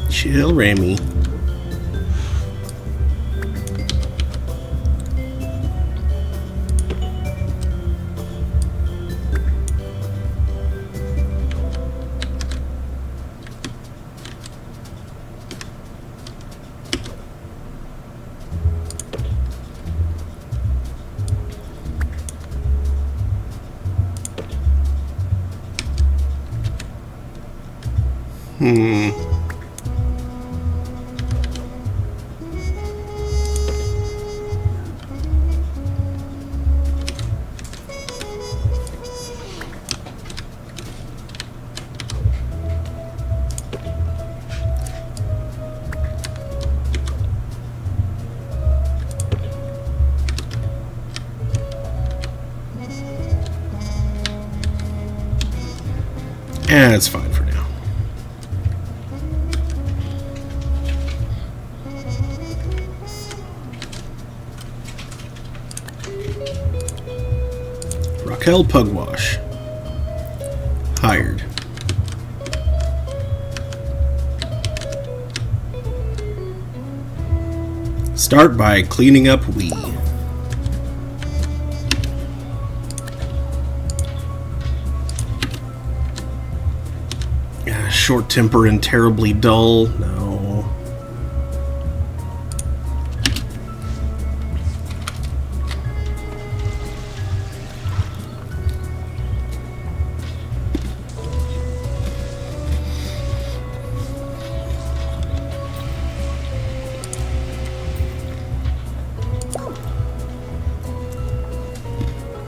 Chill, Remy. It's fine for now. Raquel Pugwash. Hired. Start by cleaning up Wee. Short temper and terribly dull. No.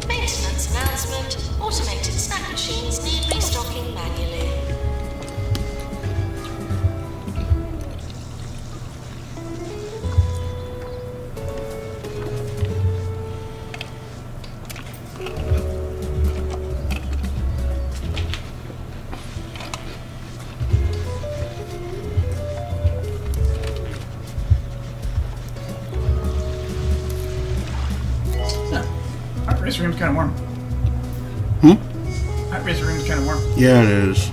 Maintenance announcement. Automated snack machines need restocking manually. kind of warm. That razor room's kind of warm. Yeah, it is.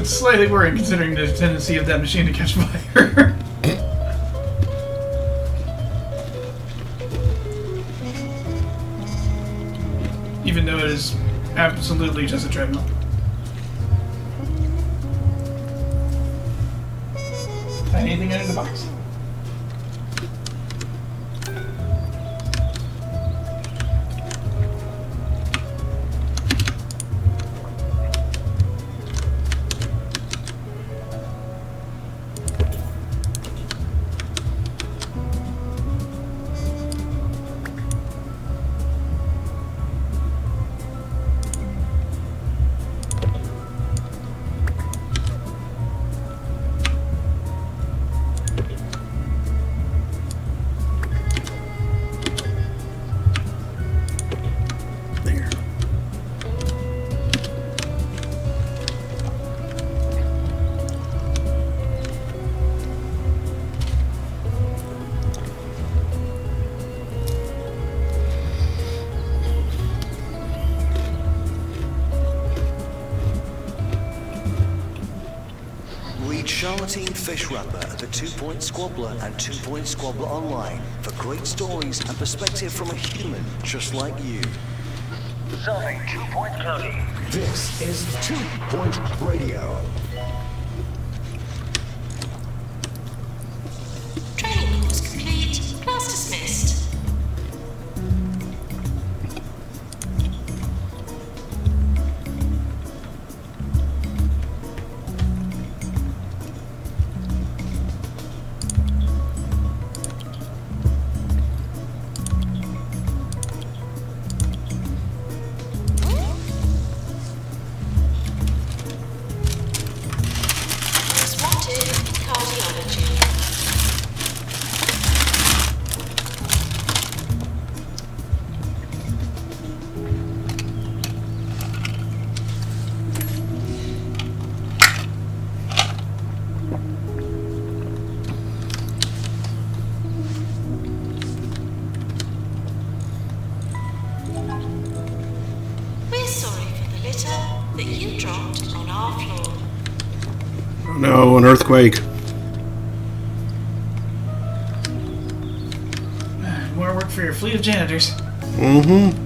It's slightly worrying considering the tendency of that machine to catch fire. Even though it is absolutely just a treadmill. Find anything under the box? There. Read Charlatan Fish Wrapper at the 2 Point Squabbler and 2 Point Squabbler online for great stories and perspective from a human just like you. Solving 2 Point County. This is 2 Point Radio. Training course complete. Class dismissed. Most wanted, cardiology. We're sorry for the litter that you dropped on our floor. Oh no, an earthquake. More work for your fleet of janitors. Mm-hmm.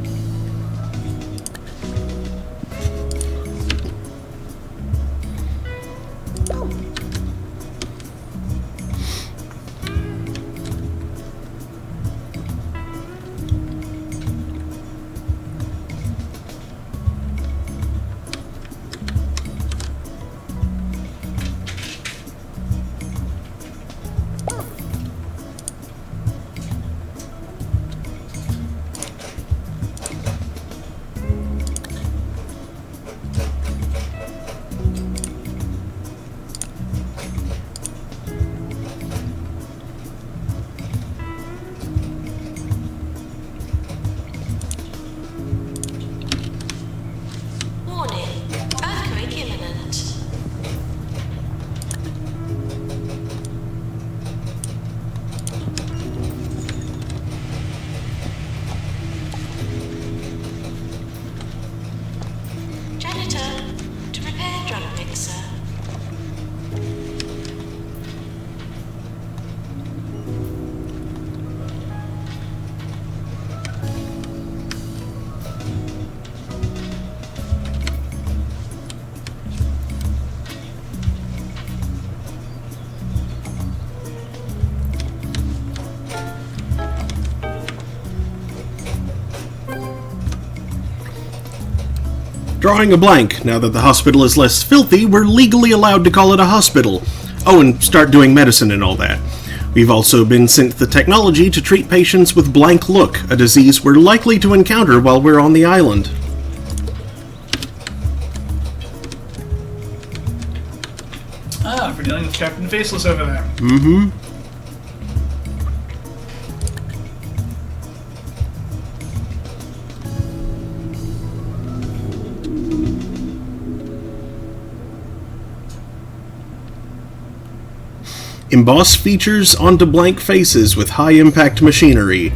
Warning. Earthquake imminent. Janitor, to repair drum mixer. Drawing a blank. Now that the hospital is less filthy, we're legally allowed to call it a hospital. Oh, and start doing medicine and all that. We've also been sent the technology to treat patients with blank look, a disease we're likely to encounter while we're on the island. Ah, we're dealing with Captain Faceless over there. Mm-hmm. Emboss features onto blank faces with high-impact machinery.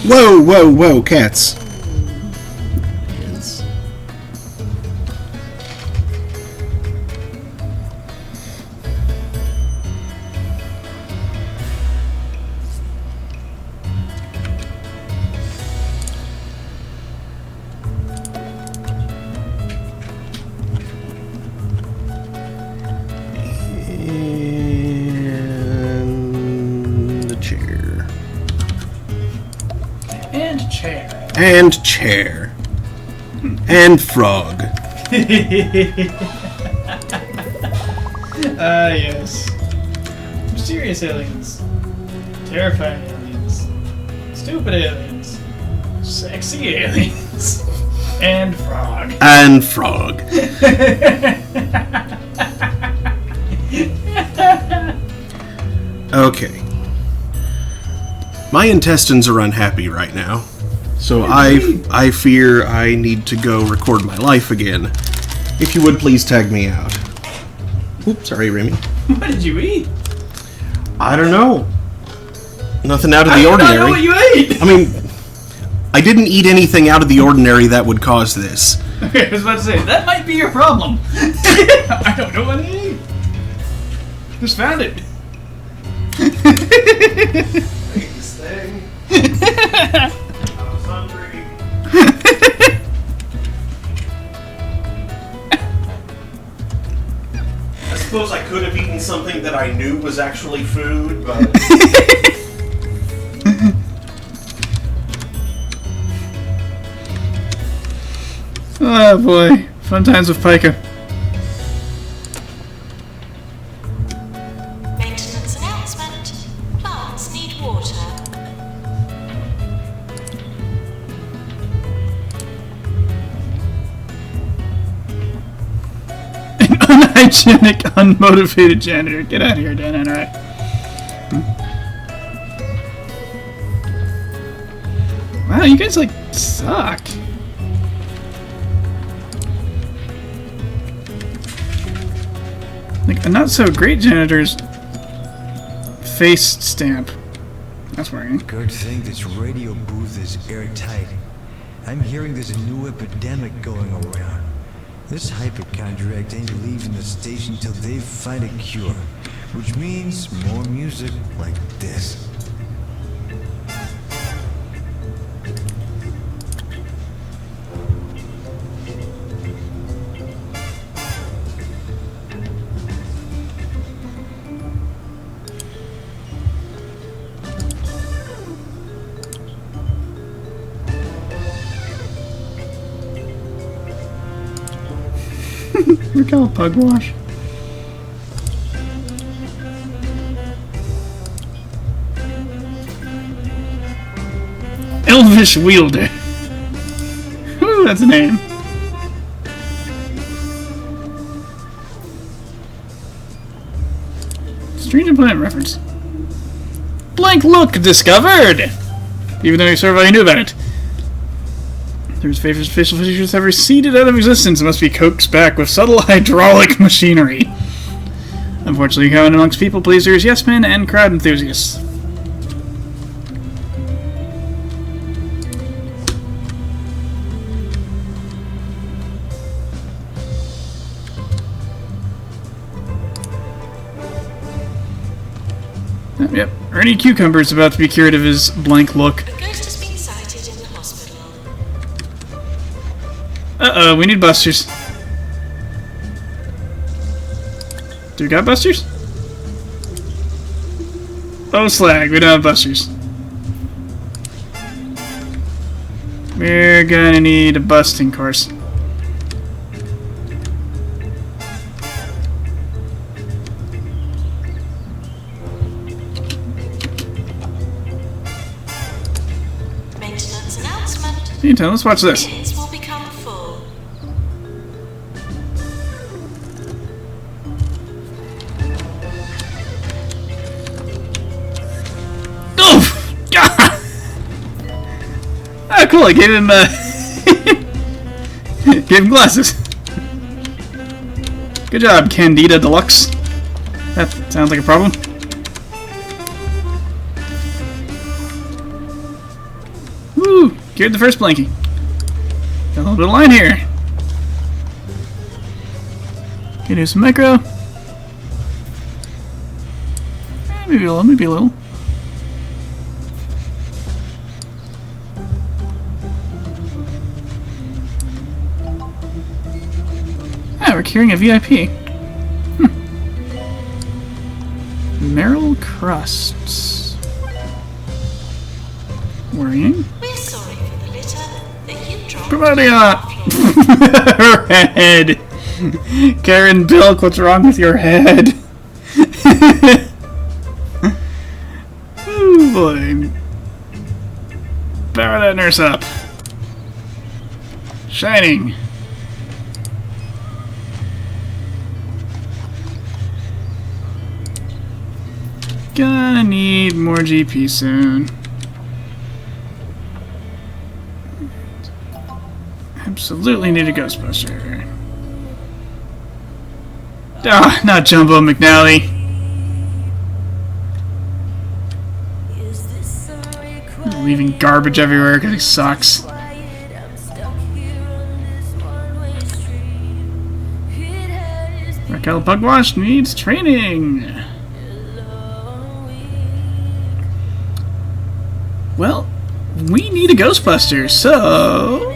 Whoa, whoa, whoa, cats. And the chair. And chair. And chair. And frog. Ah, yes. Mysterious aliens. Terrifying aliens. Stupid aliens. Sexy aliens. And frog. And frog. Okay. My intestines are unhappy right now, so I fear I need to go record my life again. If you would please tag me out. Oops, sorry, Remy. What did you eat? I don't know. Nothing out of I the don't ordinary. know what you ate! I mean, I didn't eat anything out of the ordinary that would cause this. Okay, I was about to say, that might be your problem. I don't know what I ate. Just found it. This thing. I was hungry. I suppose I could have eaten something that I knew was actually food, but... Oh boy, fun times with Pika. Maintenance announcement. Plants need water. An unhygienic, unmotivated janitor. Get out of here, Dan Enright. Wow, you guys like suck. Like a not so great janitor's face stamp. That's worrying. Good thing this radio booth is airtight. I'm hearing there's a new epidemic going around. This hypochondriac ain't leaving the station till they find a cure, which means more music like this. Look how pugwash. Elvish Wielder. Ooh, that's a name. Strange implant reference. Blank look discovered! Even though you sort of already knew about it. There's facial features have receded out of existence and must be coaxed back with subtle hydraulic machinery. Unfortunately, common amongst people pleasers, yes men, and crowd enthusiasts. Yep. Ernie Cucumber's about to be cured of his blank look. A ghost has been sighted in the hospital. Uh-oh, we need busters. Do we got busters? Oh, slag, we don't have busters. We're gonna need a busting course. Maintenance announcement. Meantime, let's watch this. Bins will become full. Oh! God! Ah, cool, I gave him, gave him glasses. Good job, Candida Deluxe. That sounds like a problem. Woo! Cured the first blankie. Got a little bit of line here. Can do some micro. Maybe a little, maybe a little. Ah, we're curing a VIP. Meryl Crusts. Worrying. We're sorry for the litter that you dropped. Promodia! Her head! Karen Bilk, what's wrong with your head? Oh boy. Power that nurse up. Shining. Gonna need more GP soon. Absolutely need a Ghostbuster. Ah, not Jumbo McNally. Leaving garbage everywhere because he sucks. Raquel Pugwash needs training. Well, we need a Ghostbuster, so...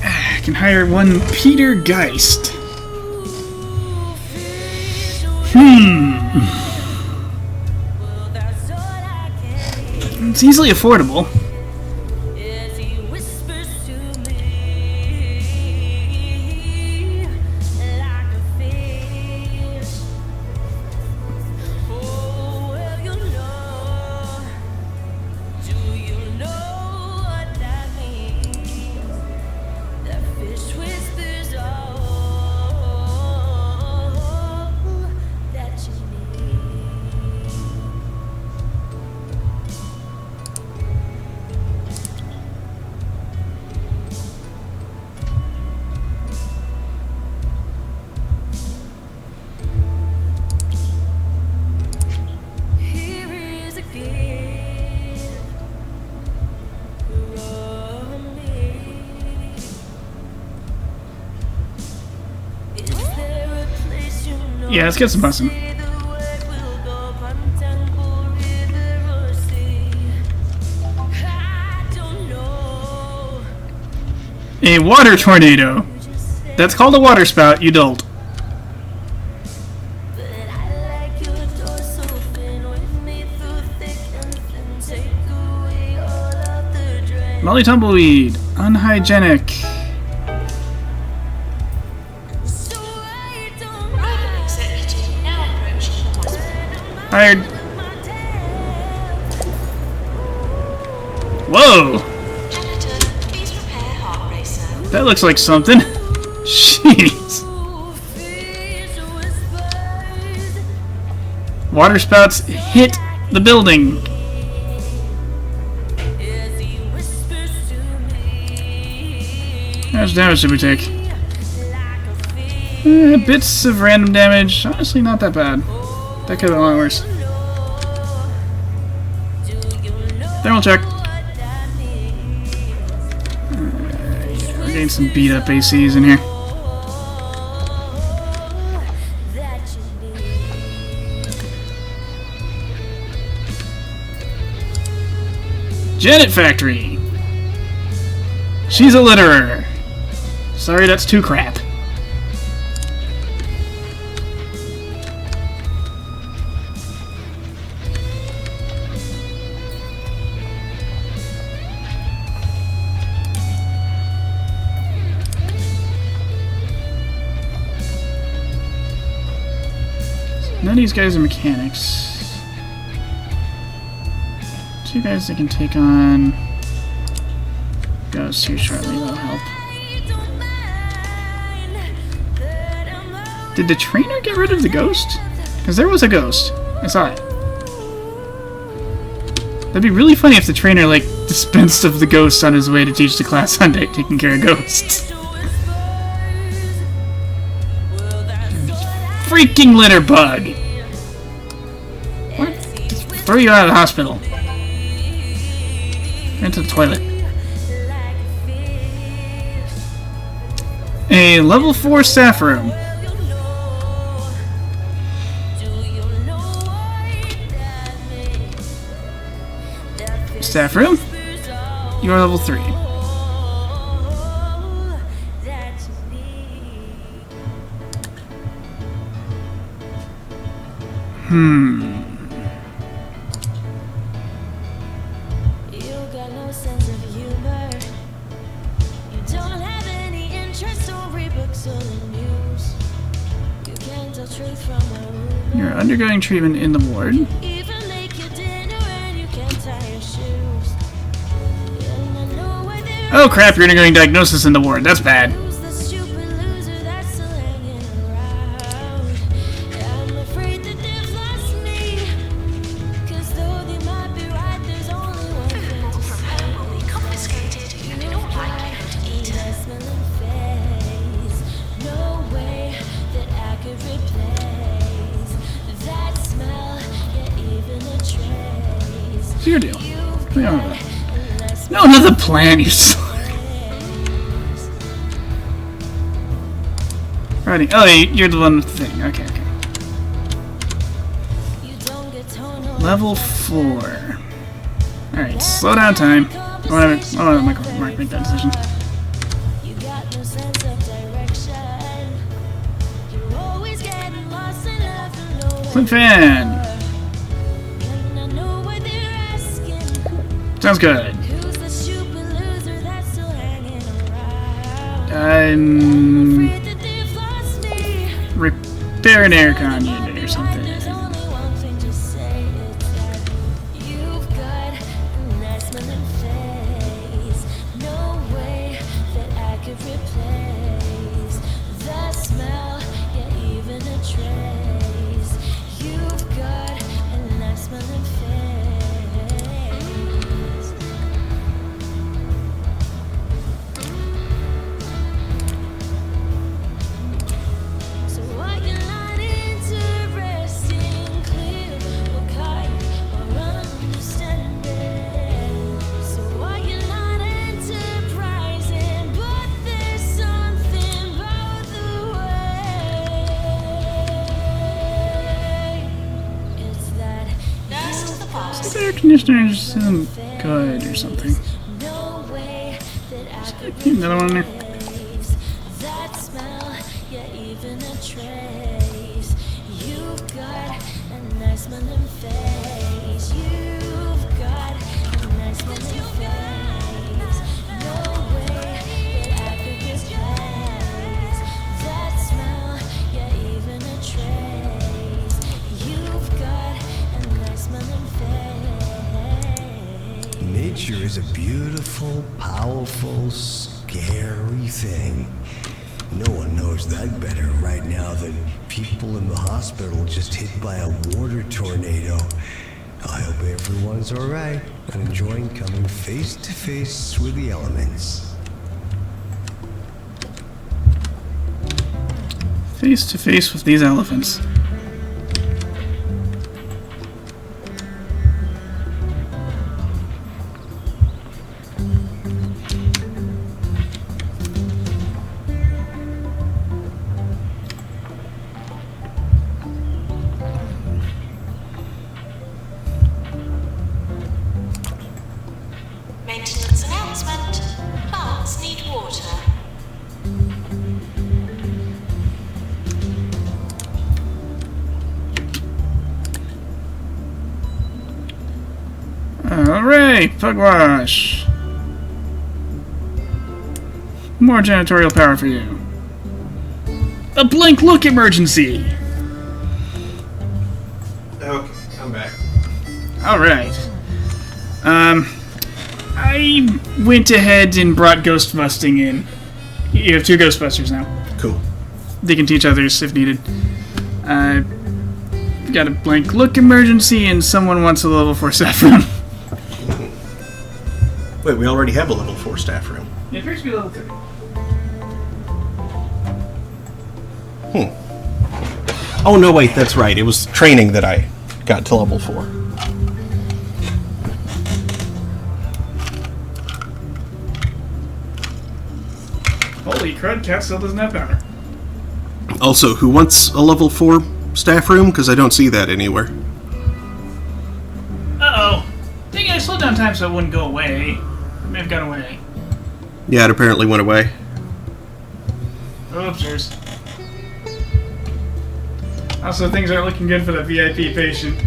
I can hire one Peter Geist. It's easily affordable. Yeah, let's get some busing. A water tornado. That's called a water spout, you dolt. Molly Tumbleweed. Unhygienic. Private executive now approaching the hospital. Hired. Whoa! Janitor, please prepare heart racer. That looks like something. Jeez. Water spouts hit the building. How much damage did we take? Bits of random damage. Honestly, not that bad. That could have been a lot worse. Thermal check. We're getting some beat up ACs in here. Janet Factory. She's a litterer. Sorry, that's too crap. None of these guys are mechanics. Two guys that can take on Ghost here shortly, that'll help. Did the trainer get rid of the ghost? Because there was a ghost. I saw it. That'd be really funny if the trainer, like, dispensed of the ghost on his way to teach the class on taking care of ghosts. Freaking litter bug! What? Throw you out of the hospital. Into the toilet. A level 4 staff room. Staff room? You are level 3. You got no sense of humor. You don't have any interest or read books or the news. You can't tell truth from a rumor. You're undergoing treatment in the ward. Even make your dinner and you can't tie your shoes. And I know where there Oh crap, you're undergoing diagnosis in the ward. That's bad. Who's the stupid loser that's still hanging around? I'm afraid that they've lost me. 'Cause though they might be right, there's only one thing Food to from say. home will be confiscated and in all likelihood eaten. Smelling face. No way that I could replace that smell, yet even a trace. What's your deal? You've We don't got know. less No, not the plan, you s- Alrighty. Oh, you're the one with the thing. Okay, okay. you don't get tonal. Level 4. Alright, slow down time. I want to Mark make that decision. You got no sense of direction. You're always getting lost and having no Click fan. And I know what they're asking. Sounds good. Who's the stupid loser that's still hanging around? I'm Afraid that they've lost me. repair an aircon unit or something. There's only one thing to say, it's that you've got a nice smelling face. No way that I could replace the smell, yeah, even a trace. You've got a nice smelling face. So what you're not interesting, clear or kind or understanding. So what you're not enterprising, but there's something about the way. It's that Nurse to the boss. This air conditioner isn't good or something. no way that I could Keep another one in there. replace that smell, yeah, even a trace. You've got a nice smelling face. You've got a nice smelling face. No way that I could replace that smell, yeah, even a trace. You've got a nice smelling face. Nature is a beautiful, powerful, scary thing. No one knows that better right now than people in the hospital just hit by a water tornado. I hope everyone's alright and enjoying coming face to face with the elements. Face to face with these elephants. Maintenance announcement. Plants need water. Alright, Pugwash. More janitorial power for you. A blank look emergency. Okay, I'm back. Alright. I went ahead and brought Ghostbusting in. You have 2 Ghostbusters now. Cool. They can teach others if needed. Got a blank look emergency and someone wants a level 4 staff room. Wait, we already have a level 4 staff room. It appears to be level 3. Oh, no, wait, that's right. It was training that I got to level 4. Holy crud, Cat still doesn't have power. Also, who wants a level 4 staff room? Because I don't see that anywhere. Uh-oh. Dang it, I slowed down time so it wouldn't go away. It may have gone away. Yeah, it apparently went away. Oopsers. Also, things aren't looking good for the VIP patient.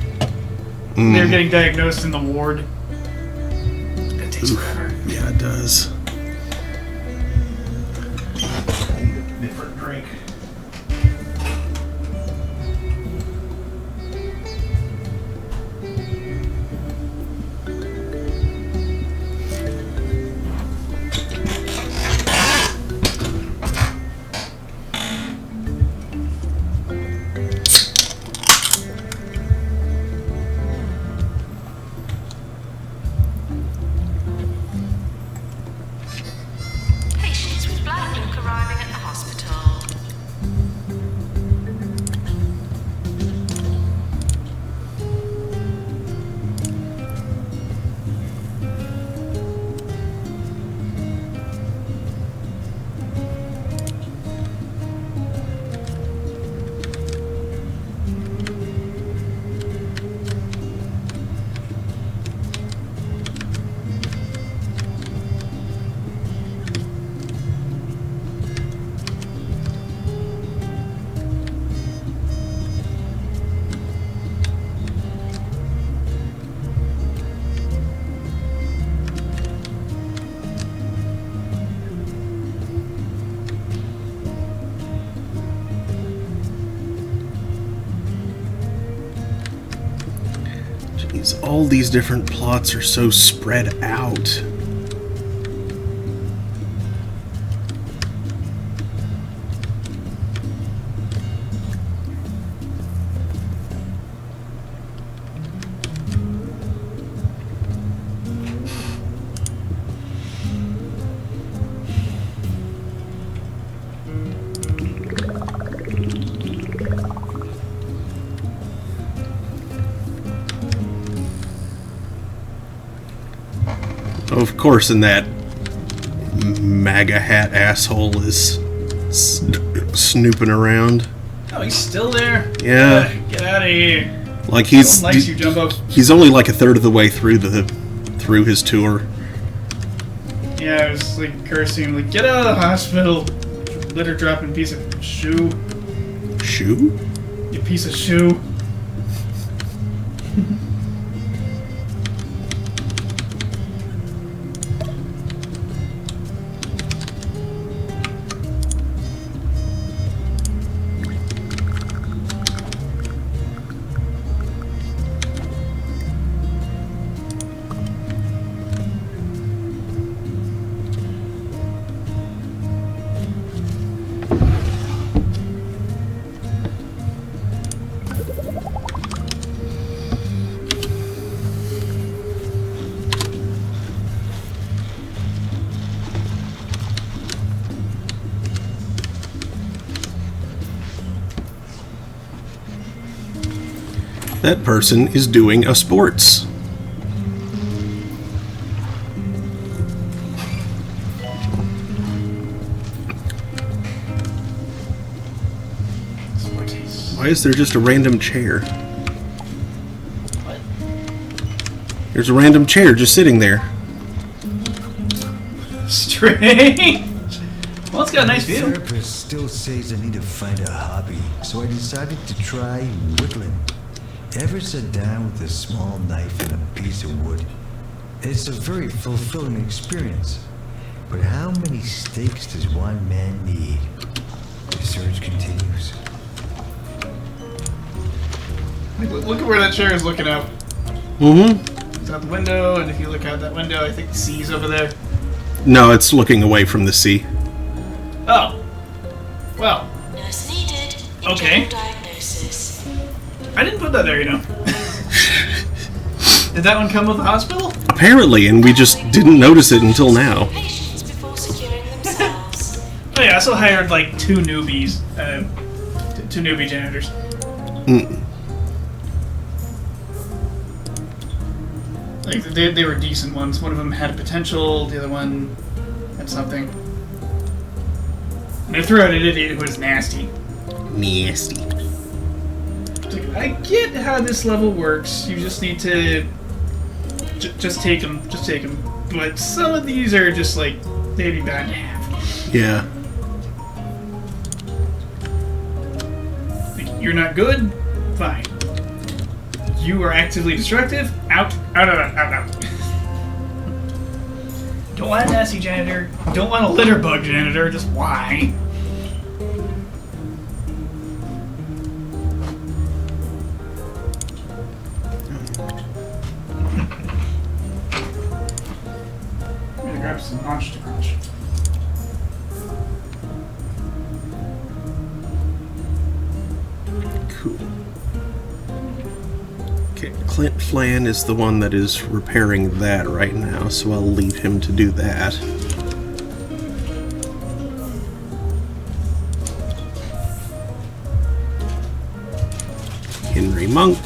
They're getting diagnosed in the ward. That takes forever. Yeah, it does. Different drink. Patients with blood look arriving at the hospital. Jeez, all these different plots are so spread out. Of course, and that MAGA hat asshole is snooping around. Oh, he's still there? Yeah. Get out of here. Like he's Nice, you Jumbo. he's only like a third of the way through his tour. Yeah, I was like cursing him, like, get out of the hospital. Litter dropping piece of shoe. Shoe? You piece of shoe. That person is doing a sports. Why is there just a random chair? What? There's a random chair just sitting there. Strange. Well, it's got a nice The view. therapist still says I need to find a hobby, so I decided to try whittling. Ever sat down with a small knife and a piece of wood? It's a very fulfilling experience. But how many steaks does one man need? The search continues. Look at where that chair is looking out. Mm-hmm. It's out the window, and if you look out that window, I think the sea's over there. No, it's looking away from the sea. Oh. Well, Nurse needed. Okay. Internal diagnosis. I didn't put that there, you know. Did that one come with the hospital? Apparently, and we just didn't notice it until now. Patients before securing themselves. Oh yeah, I also hired like two newbies. Two newbie janitors. Like, they were decent ones. One of them had potential, the other one had something. And I threw out an idiot who was nasty. Nasty. It's like, I get how this level works. You just need to just take them. Just take them. But some of these are just like, they'd be bad to have. Yeah. Like, you're not good? Fine. You are actively destructive? Out. Out. Don't want a nasty janitor. Don't want a litter bug janitor. Just why? I'm gonna grab some Monster Crunch. Cool. Okay, Clint Flan is the one that is repairing that right now, so I'll leave him to do that. Henry Monk.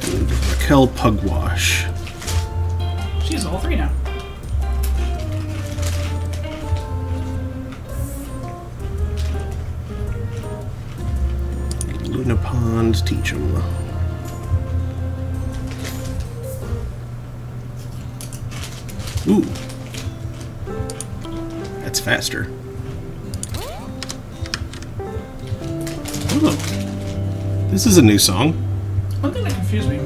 And Raquel Pugwash. She's all three now. Luna Pond, teach 'em. Ooh. That's faster. Oh. This is a new song. One thing that confused me.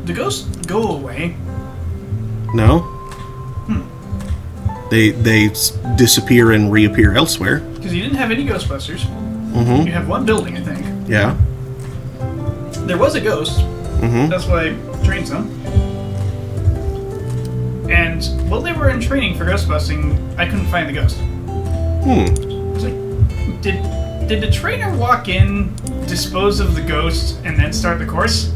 Do ghosts go away? No? They disappear and reappear elsewhere. Because you didn't have any Ghostbusters. Mm-hmm. You have one building, I think. Yeah. There was a ghost. Mm-hmm. That's why I trained some. And while they were in training for ghostbusting, I couldn't find the ghost. It's like, did the trainer walk in, dispose of the ghost, and then start the course?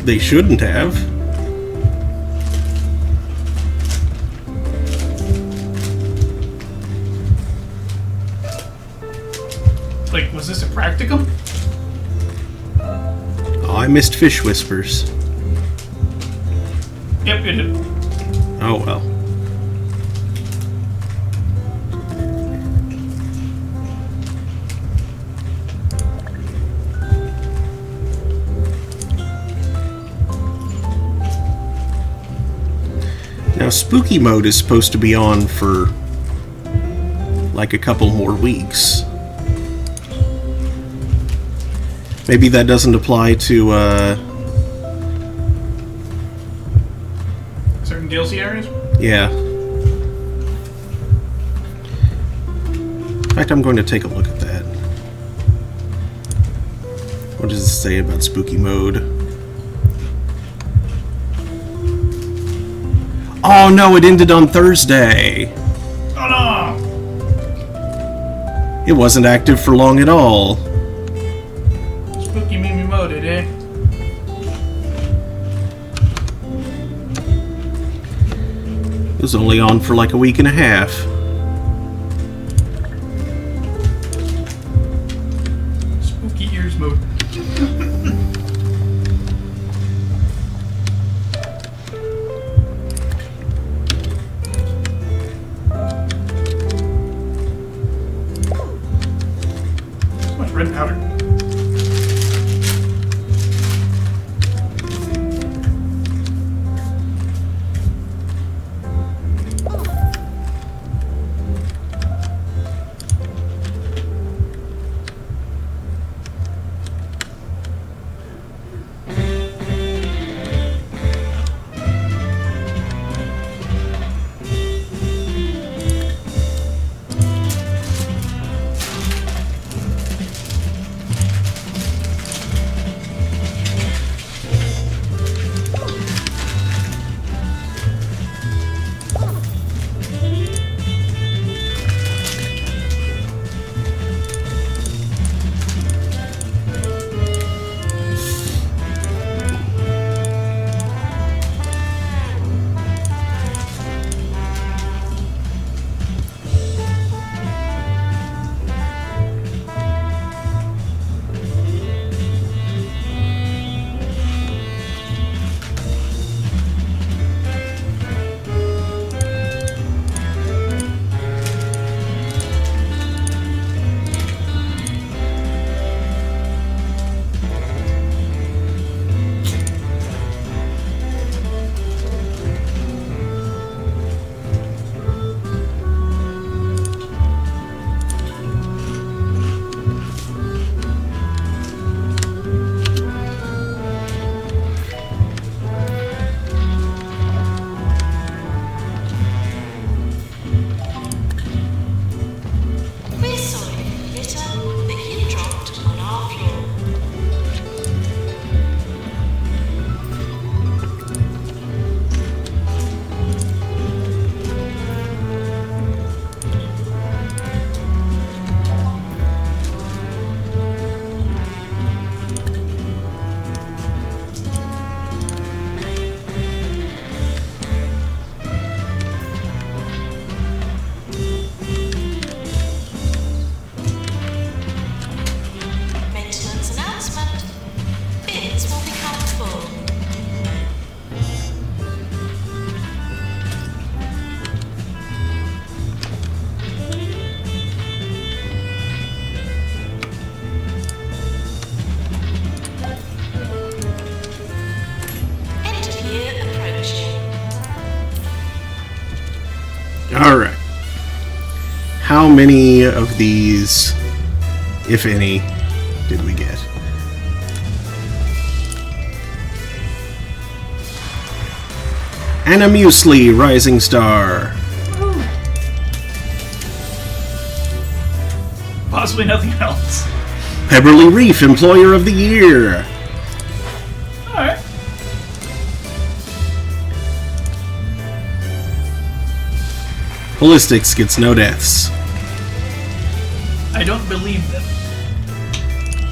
They shouldn't have. Like, was this a practicum? Oh, I missed Fish Whispers. Yep, it did. Oh well. Now, spooky mode is supposed to be on for like a couple more weeks. Maybe that doesn't apply to Certain DLC areas? yeah. In fact, I'm going to take a look at that. What does it say about spooky mode? Oh no, it ended on Thursday. Oh no! It wasn't active for long at all. Spooky Mimi moded, eh? was only on for like a week and a half. Spooky ears mode. So much red powder. We're sorry for the litter that you dropped on our floor. Maintenance announcement. Bins will become full. End of year approaching. Alright. How many of these, if any, did we get? Anna Muesli, Rising Star. Possibly nothing else. Pebberly Reef, Employer of the Year. Alright. Ballistics gets no deaths. I don't believe them.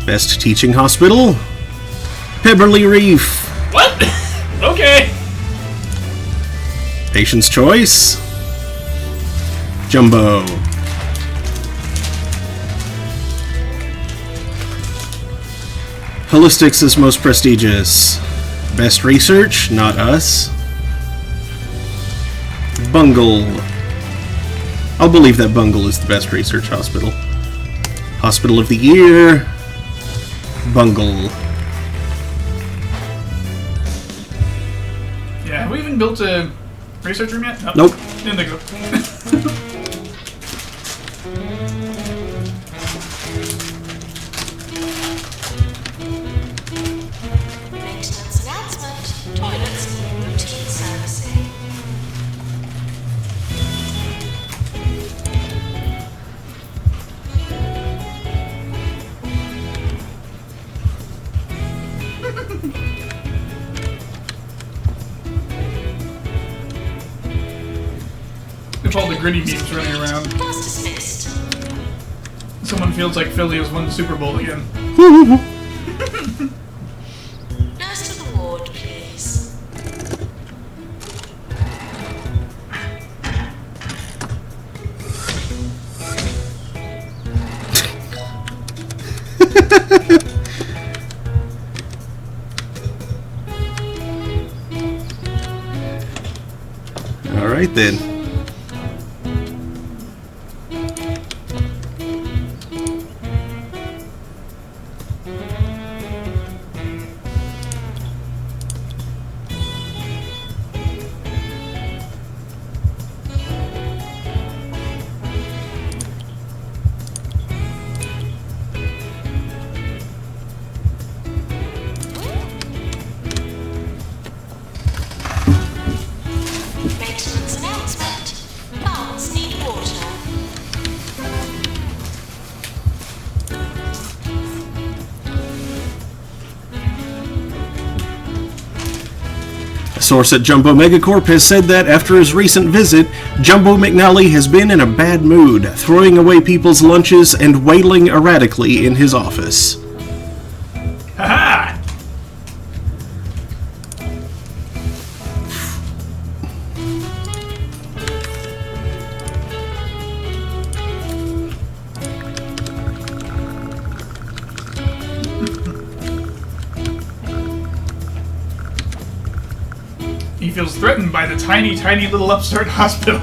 Best Teaching Hospital, Pebberly Reef. What? Okay. Patient's Choice, Jumbo. Holistics is most prestigious. Best Research, not us. Bungle. I'll believe that Bungle is the best research hospital. Hospital of the Year, Bungle. Yeah, have we even built a research room yet? Nope. Didn't think so. Maintenance announcement. Toilets routine servicing. If all the gritty beams running around, Class dismissed. someone feels like Philly has won the Super Bowl again. Nurse to the ward, please. All right then. Maintenance announcement. Plants need water. A source at Jumbo Megacorp has said that after his recent visit, Jumbo McNally has been in a bad mood, throwing away people's lunches and wailing erratically in his office. Haha! He feels threatened by the tiny, tiny little upstart hospital.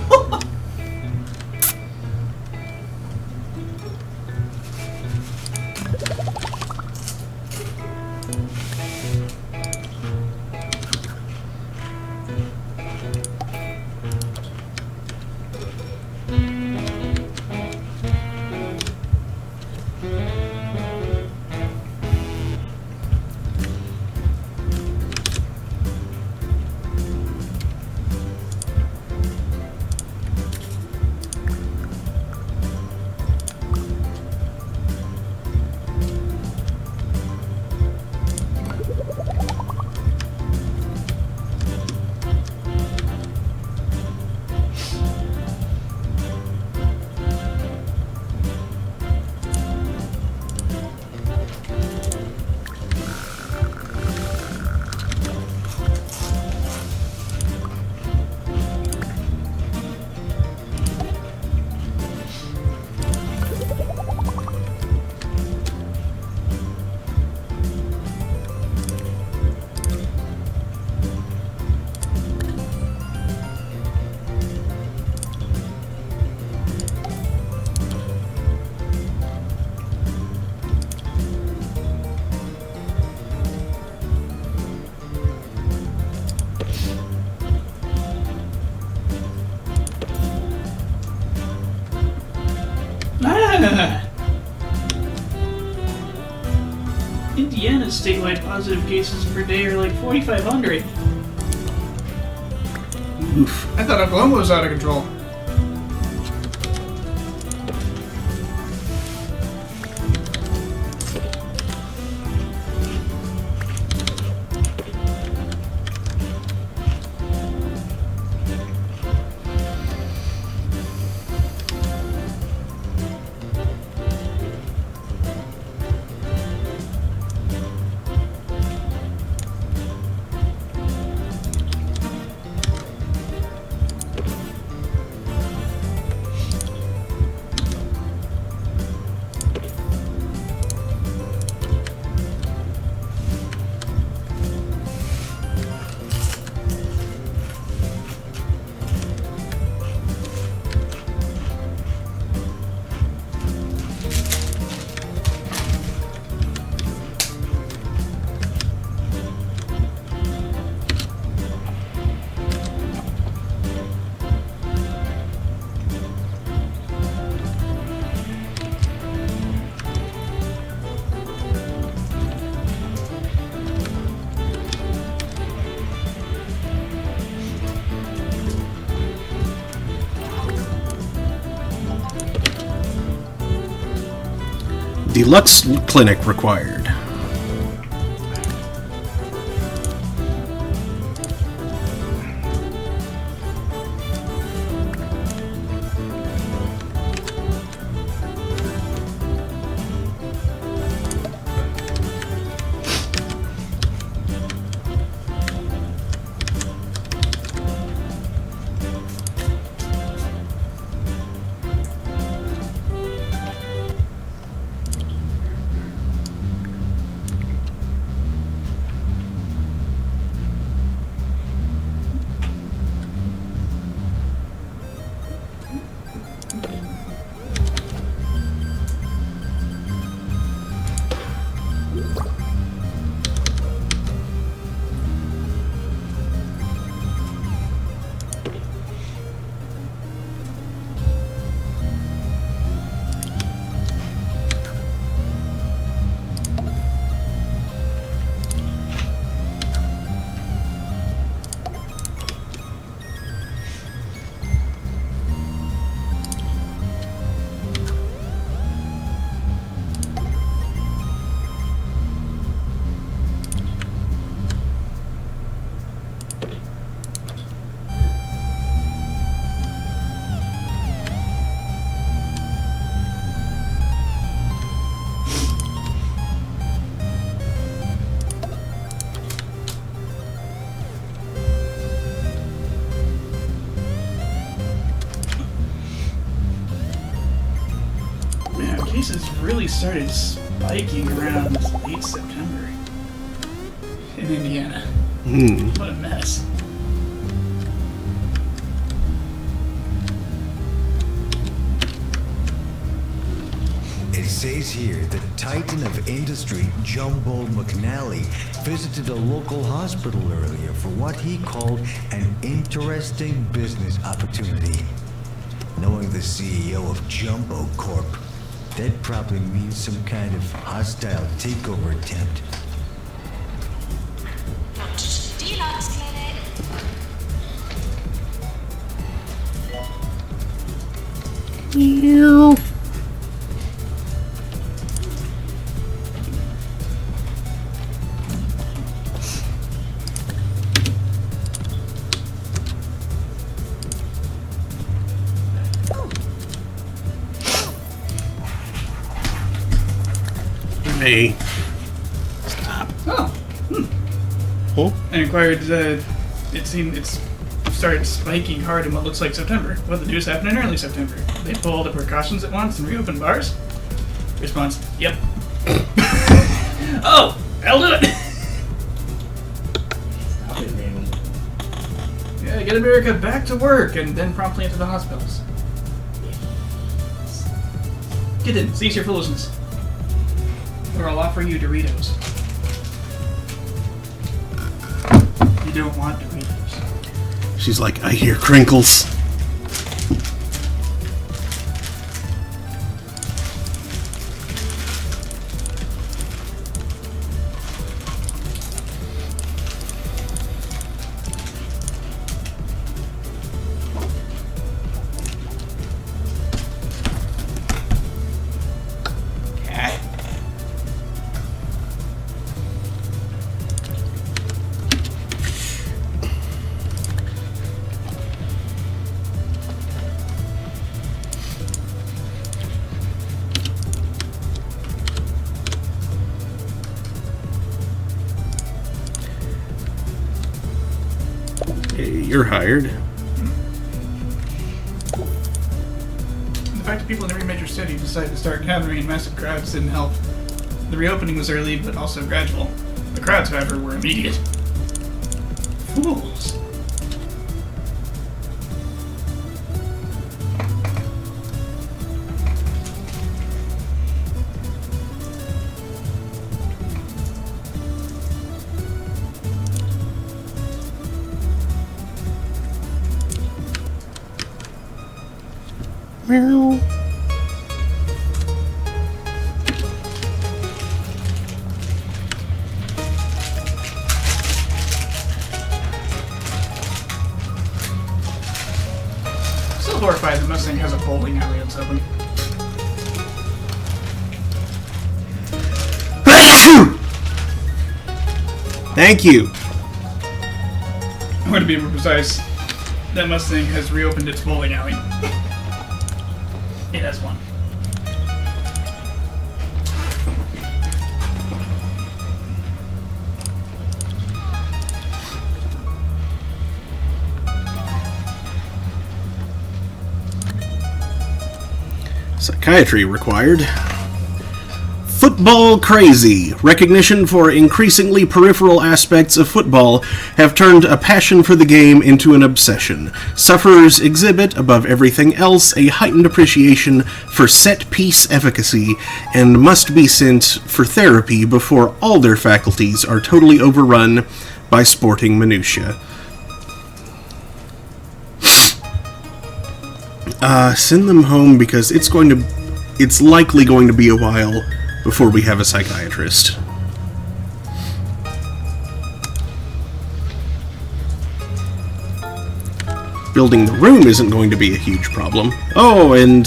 Indiana's statewide positive cases per day are like 4,500. I thought Oklahoma was out of control. Deluxe clinic required. really started spiking around late September in Indiana. What a mess. It says here that Titan of Industry, Jumbo McNally, visited a local hospital earlier for what he called an interesting business opportunity. Knowing the CEO of Jumbo Corp, that probably means some kind of hostile takeover attempt. Dr. Deluxe Clinic. You. Hey. Stop. Oh. Oh. I inquired, it seemed it's started spiking hard in what looks like September. What the deuce happened in early September? They pull all the precautions at once and reopen bars? Response, yep. Oh, I'll do it! Stop it, Manny. Yeah, get America back to work and then promptly into the hospitals. Get in, cease your foolishness. Or I'll offer you Doritos. You don't want Doritos. She's like, I hear crinkles. You're hired. The fact that people in every major city decided to start gathering in massive crowds didn't help. The reopening was early, but also gradual. The crowds, however, were immediate. Fools. Meow. Still horrified that Mustang has a bowling alley that's open. Thank you. Or to be more precise, that Mustang has reopened its bowling alley. It has one. Psychiatry required. Football crazy. Recognition for increasingly peripheral aspects of football have turned a passion for the game into an obsession. Sufferers exhibit, above everything else, a heightened appreciation for set-piece efficacy and must be sent for therapy before all their faculties are totally overrun by sporting minutiae. Send them home because it's likely going to be a while before we have a psychiatrist. Building the room isn't going to be a huge problem. Oh, and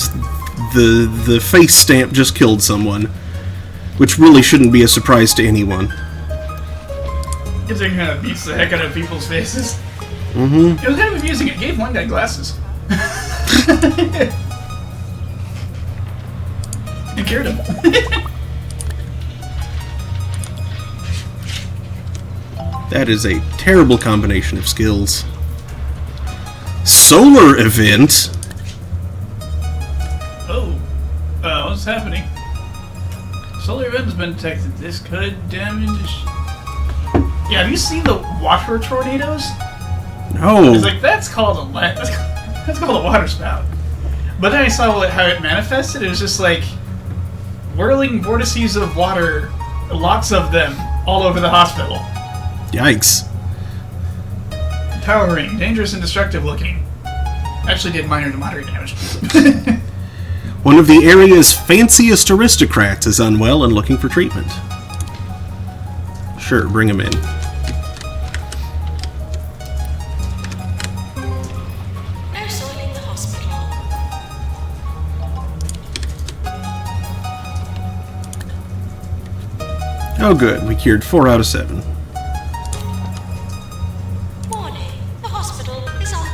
the face stamp just killed someone, which really shouldn't be a surprise to anyone. Considering how it beats the heck out of people's faces. Mm-hmm. It was kind of amusing. It gave one guy glasses. It cured him. That is a terrible combination of skills. Solar event? Oh. What's happening? Solar event's been detected. This could damage. Yeah, have you seen the water tornadoes? No. It's like that's called that's called a water spout. But then I saw how it manifested. It was just like whirling vortices of water, lots of them, all over the hospital. Yikes. Towering, dangerous and destructive looking. Actually did minor to moderate damage. One of the area's fanciest aristocrats is unwell and looking for treatment. Sure, bring him in. No soil in the hospital. Oh good, we cured 4 out of 7. Warning, the hospital is on fire.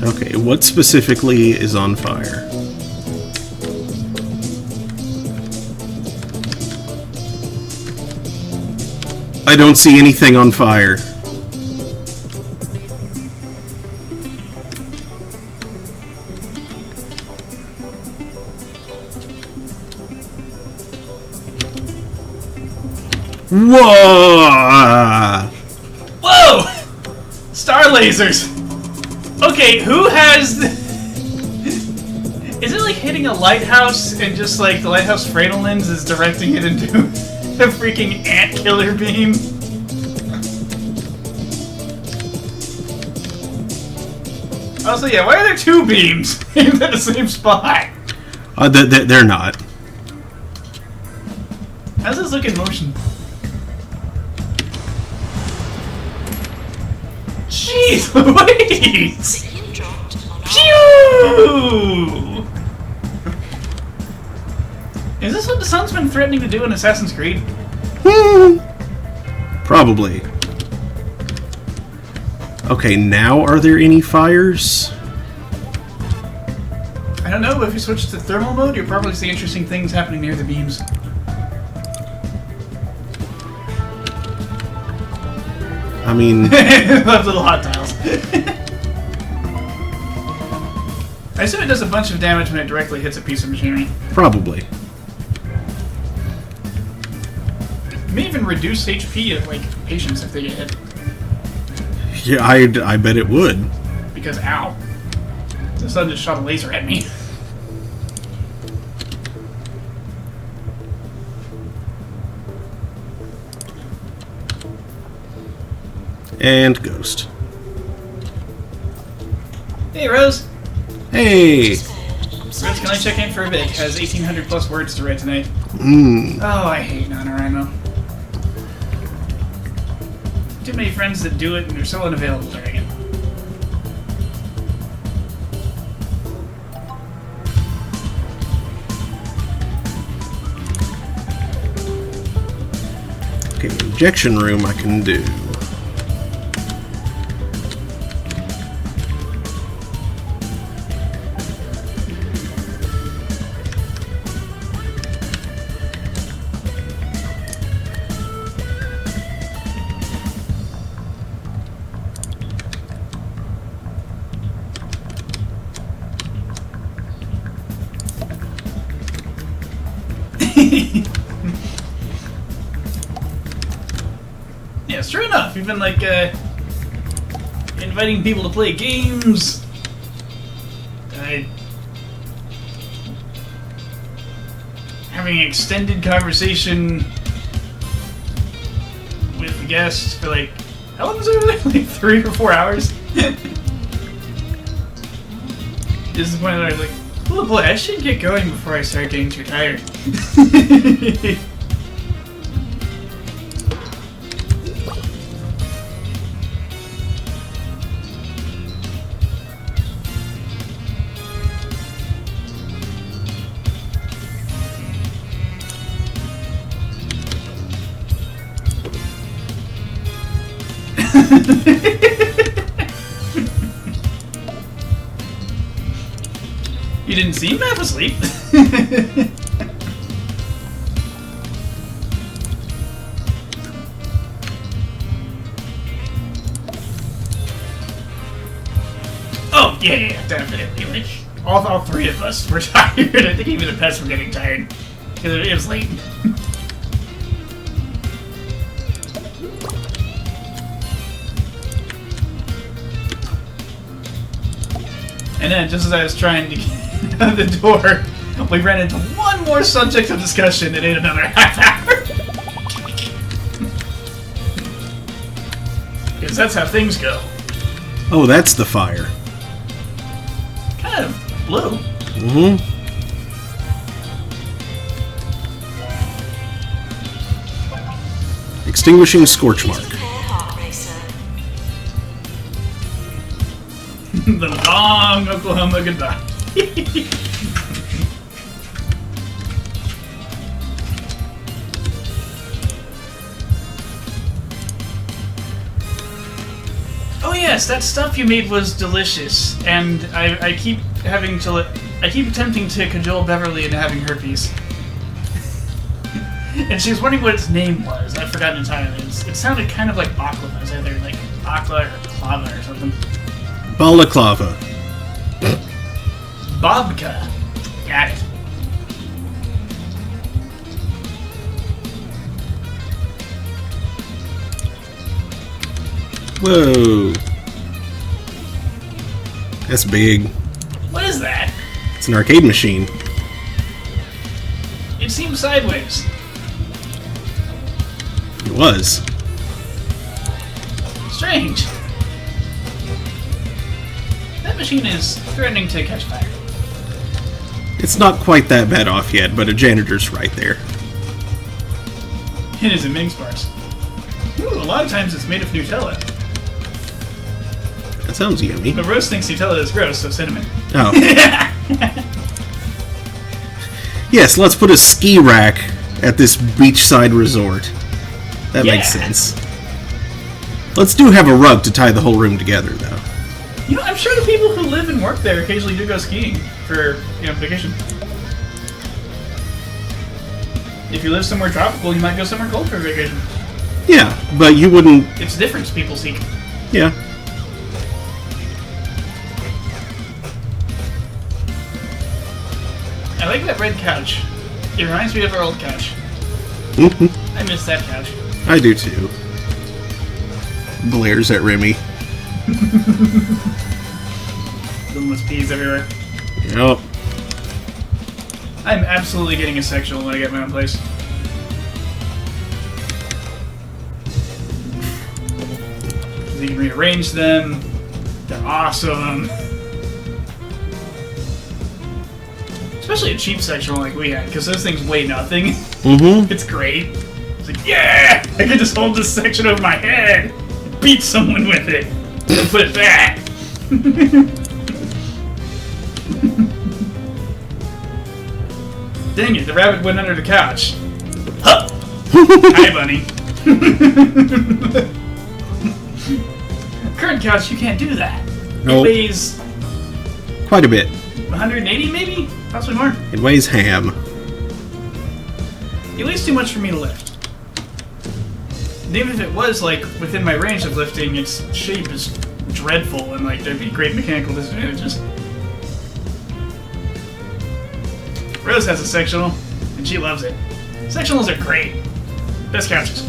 Okay, what specifically is on fire? I don't see anything on fire. Whoa! Whoa! Star lasers! Okay, who has the... Is it like hitting a lighthouse and just like the lighthouse Frenelins is directing it into a freaking ant killer beam? Also, yeah, why are there 2 beams aimed at the same spot? They're not. How's this look in motion? Jeez, Louise! Minion dropped on our... Phew! Is this what the sun's been threatening to do in Assassin's Creed? Probably. Okay, now are there any fires? I don't know, but if you switch to thermal mode, you'll probably see interesting things happening near the beams. I mean... Love little hot tiles. I assume it does a bunch of damage when it directly hits a piece of machinery. Probably. It may even reduce HP of, like, patients if they get hit. Yeah, I bet it would. Because, ow. The sun just shot a laser at me. And ghost. Hey, Rose. Hey! Rose, can I check in for a bit? Has 1,800 plus words to write tonight. Oh, I hate NaNoWriMo. Too many friends that do it and they're so unavailable during it. Okay, injection room I can do. Yeah, sure enough. You've been like inviting people to play games. Having an extended conversation with the guests for like how long was it? Like 3 or 4 hours. This is the point where I was like, oh boy, I should get going before I start getting too tired. You didn't seem half asleep. Oh, yeah, definitely. Like, all three of us were tired. I think even the pets were getting tired. Because it was late. And then, just as I was trying to get out the door, we ran into one more subject of discussion and ate another half hour. Because that's how things go. Oh, that's the fire. Kind of blue. Mm-hmm. Extinguishing scorch mark. The long Oklahoma goodbye. Oh yes, that stuff you made was delicious, and I keep having to. I keep attempting to cajole Beverly into having herpes, and she was wondering what its name was. I've forgotten entirely. It sounded kind of like baklava. It was either like bakla or klava or something. Balaclava. Babka. Got it. Whoa. That's big. What is that? It's an arcade machine. It seems sideways. It was. Strange. That machine is threatening to catch fire. It's not quite that bad off yet, but a janitor's right there. It is in Ming Sparks. Ooh, a lot of times it's made of Nutella. That sounds yummy. But Rose thinks Nutella is gross, so cinnamon. Oh. Yes, let's put a ski rack at this beachside resort. That makes sense. Let's do have a rug to tie the whole room together, though. You know, I'm sure the people who live and work there occasionally do go skiing for, vacation. If you live somewhere tropical, you might go somewhere cold for vacation. Yeah, but you wouldn't... It's difference people seek. Yeah. I like that red couch. It reminds me of our old couch. I miss that couch. I do too. Glares at Remy. Endless peas everywhere. Yep. I'm absolutely getting a sectional when I get my own place. You can rearrange them. They're awesome. Especially a cheap sectional like we had, because those things weigh nothing. Mm-hmm. It's great. It's like, yeah! I can just hold this section over my head and beat someone with it. And put it back. Dang it, the rabbit went under the couch. Huh. Hi, bunny. Current couch, you can't do that. Nope. It weighs Quite a bit. 180 maybe? Possibly more. It weighs ham. It weighs too much for me to lift. And even if it was, like, within my range of lifting, its shape is dreadful and, like, there'd be great mechanical disadvantages. Rose has a sectional, and she loves it. Sectionals are great. Best couches.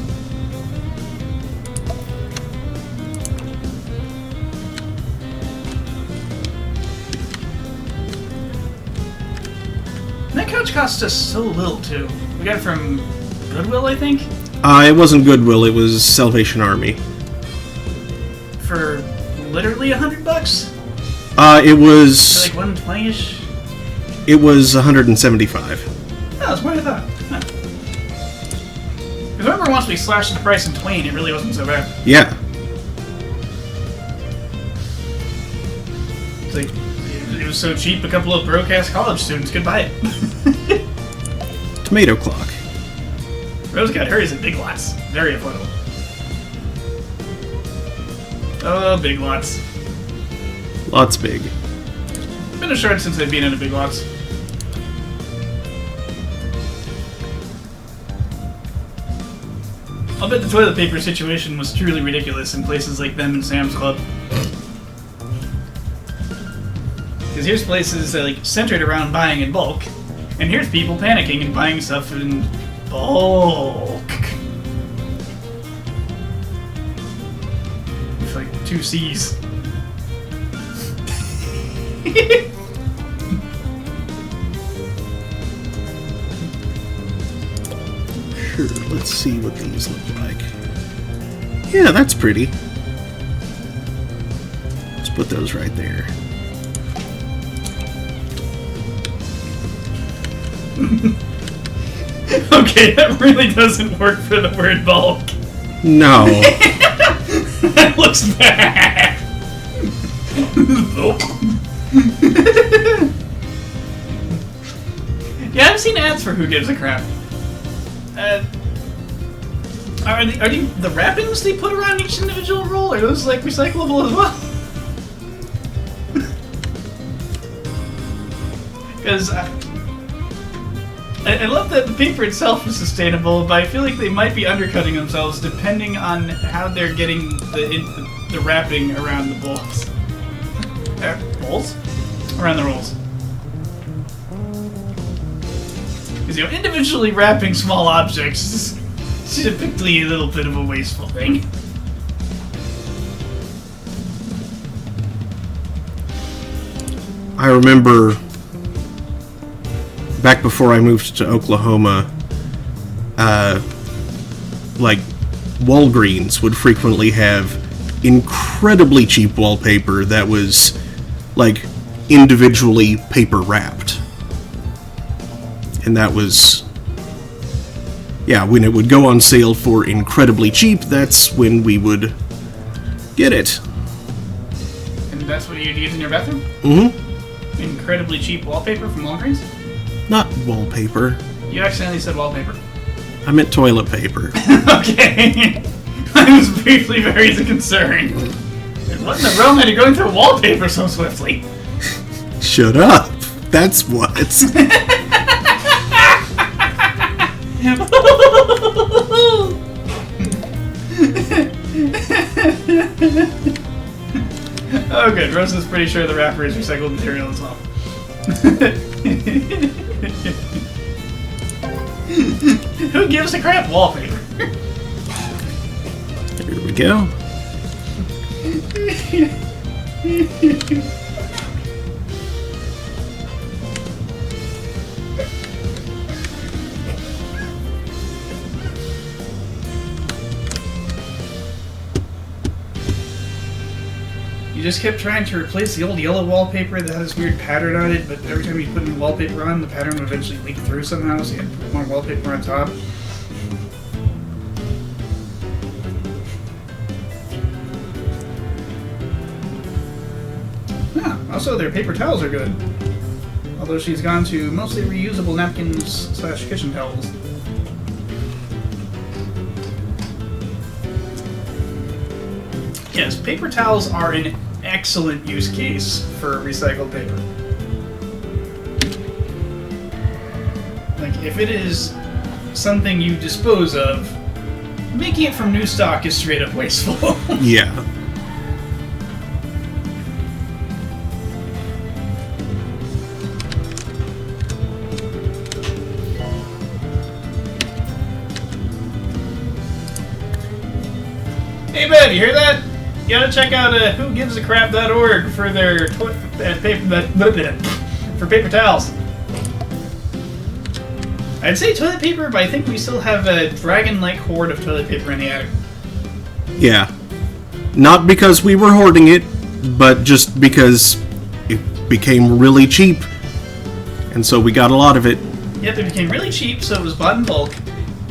And that couch cost us so little, too. We got it from Goodwill, I think? It wasn't Goodwill, it was Salvation Army. For literally $100? It was Like 120-ish? it was 175. Oh, that's what I thought. Huh. 'Cause I remember once we slashed the price in twain, it really wasn't so bad. Yeah. It's like, it was so cheap, a couple of broke-ass college students could buy it. Tomato clock. Rose got hers at Big Lots. Very affordable. Oh, Big Lots. Lots big. Been a short since I've been in a Big Lots. I'll bet the toilet paper situation was truly ridiculous in places like them and Sam's Club. Because here's places that, like, centered around buying in bulk, and here's people panicking and buying stuff in bulk. With like 2 C's. Sure, let's see what these look like. Yeah, that's pretty. Let's put those right there. Okay, that really doesn't work for the word bulk. No. That looks bad. Yeah, I've seen ads for Who Gives a Crap. Are the wrappings they put around each individual roll, are those like recyclable as well? Because I love that the paper itself is sustainable, but I feel like they might be undercutting themselves depending on how they're getting the wrapping around the bowls. Bowls? Around the rolls. Because, you know, individually wrapping small objects is typically a little bit of a wasteful thing. I remember back before I moved to Oklahoma, like, Walgreens would frequently have incredibly cheap wallpaper that was, like, individually paper wrapped. And that was, yeah, when it would go on sale for incredibly cheap, that's when we would get it. And that's what you'd use in your bathroom? Mm-hmm. Incredibly cheap wallpaper from Walgreens? Not wallpaper. You accidentally said wallpaper. I meant toilet paper. Okay. I was briefly very concerned. What in the realm are you going through wallpaper so swiftly? Shut up. That's what. Oh good, Rose is pretty sure the wrapper is recycled material as well. Who gives a crap? Wallpaper. Here we go. You just kept trying to replace the old yellow wallpaper that had this weird pattern on it, but every time you put new wallpaper on, the pattern would eventually leak through somehow, so you had to put more wallpaper on top. Yeah, also their paper towels are good. Although she's gone to mostly reusable napkins / kitchen towels. Yes, paper towels are an excellent use case for recycled paper. Like, if it is something you dispose of, making it from new stock is straight up wasteful. Yeah. Hey, Bev, you hear that? You gotta check out whogivesacrap.org for their for paper towels. I'd say toilet paper, but I think we still have a dragon-like hoard of toilet paper in the attic. Yeah. Not because we were hoarding it, but just because became really cheap, and so we got a lot of it. Yep, it became really cheap, so it was bought in bulk,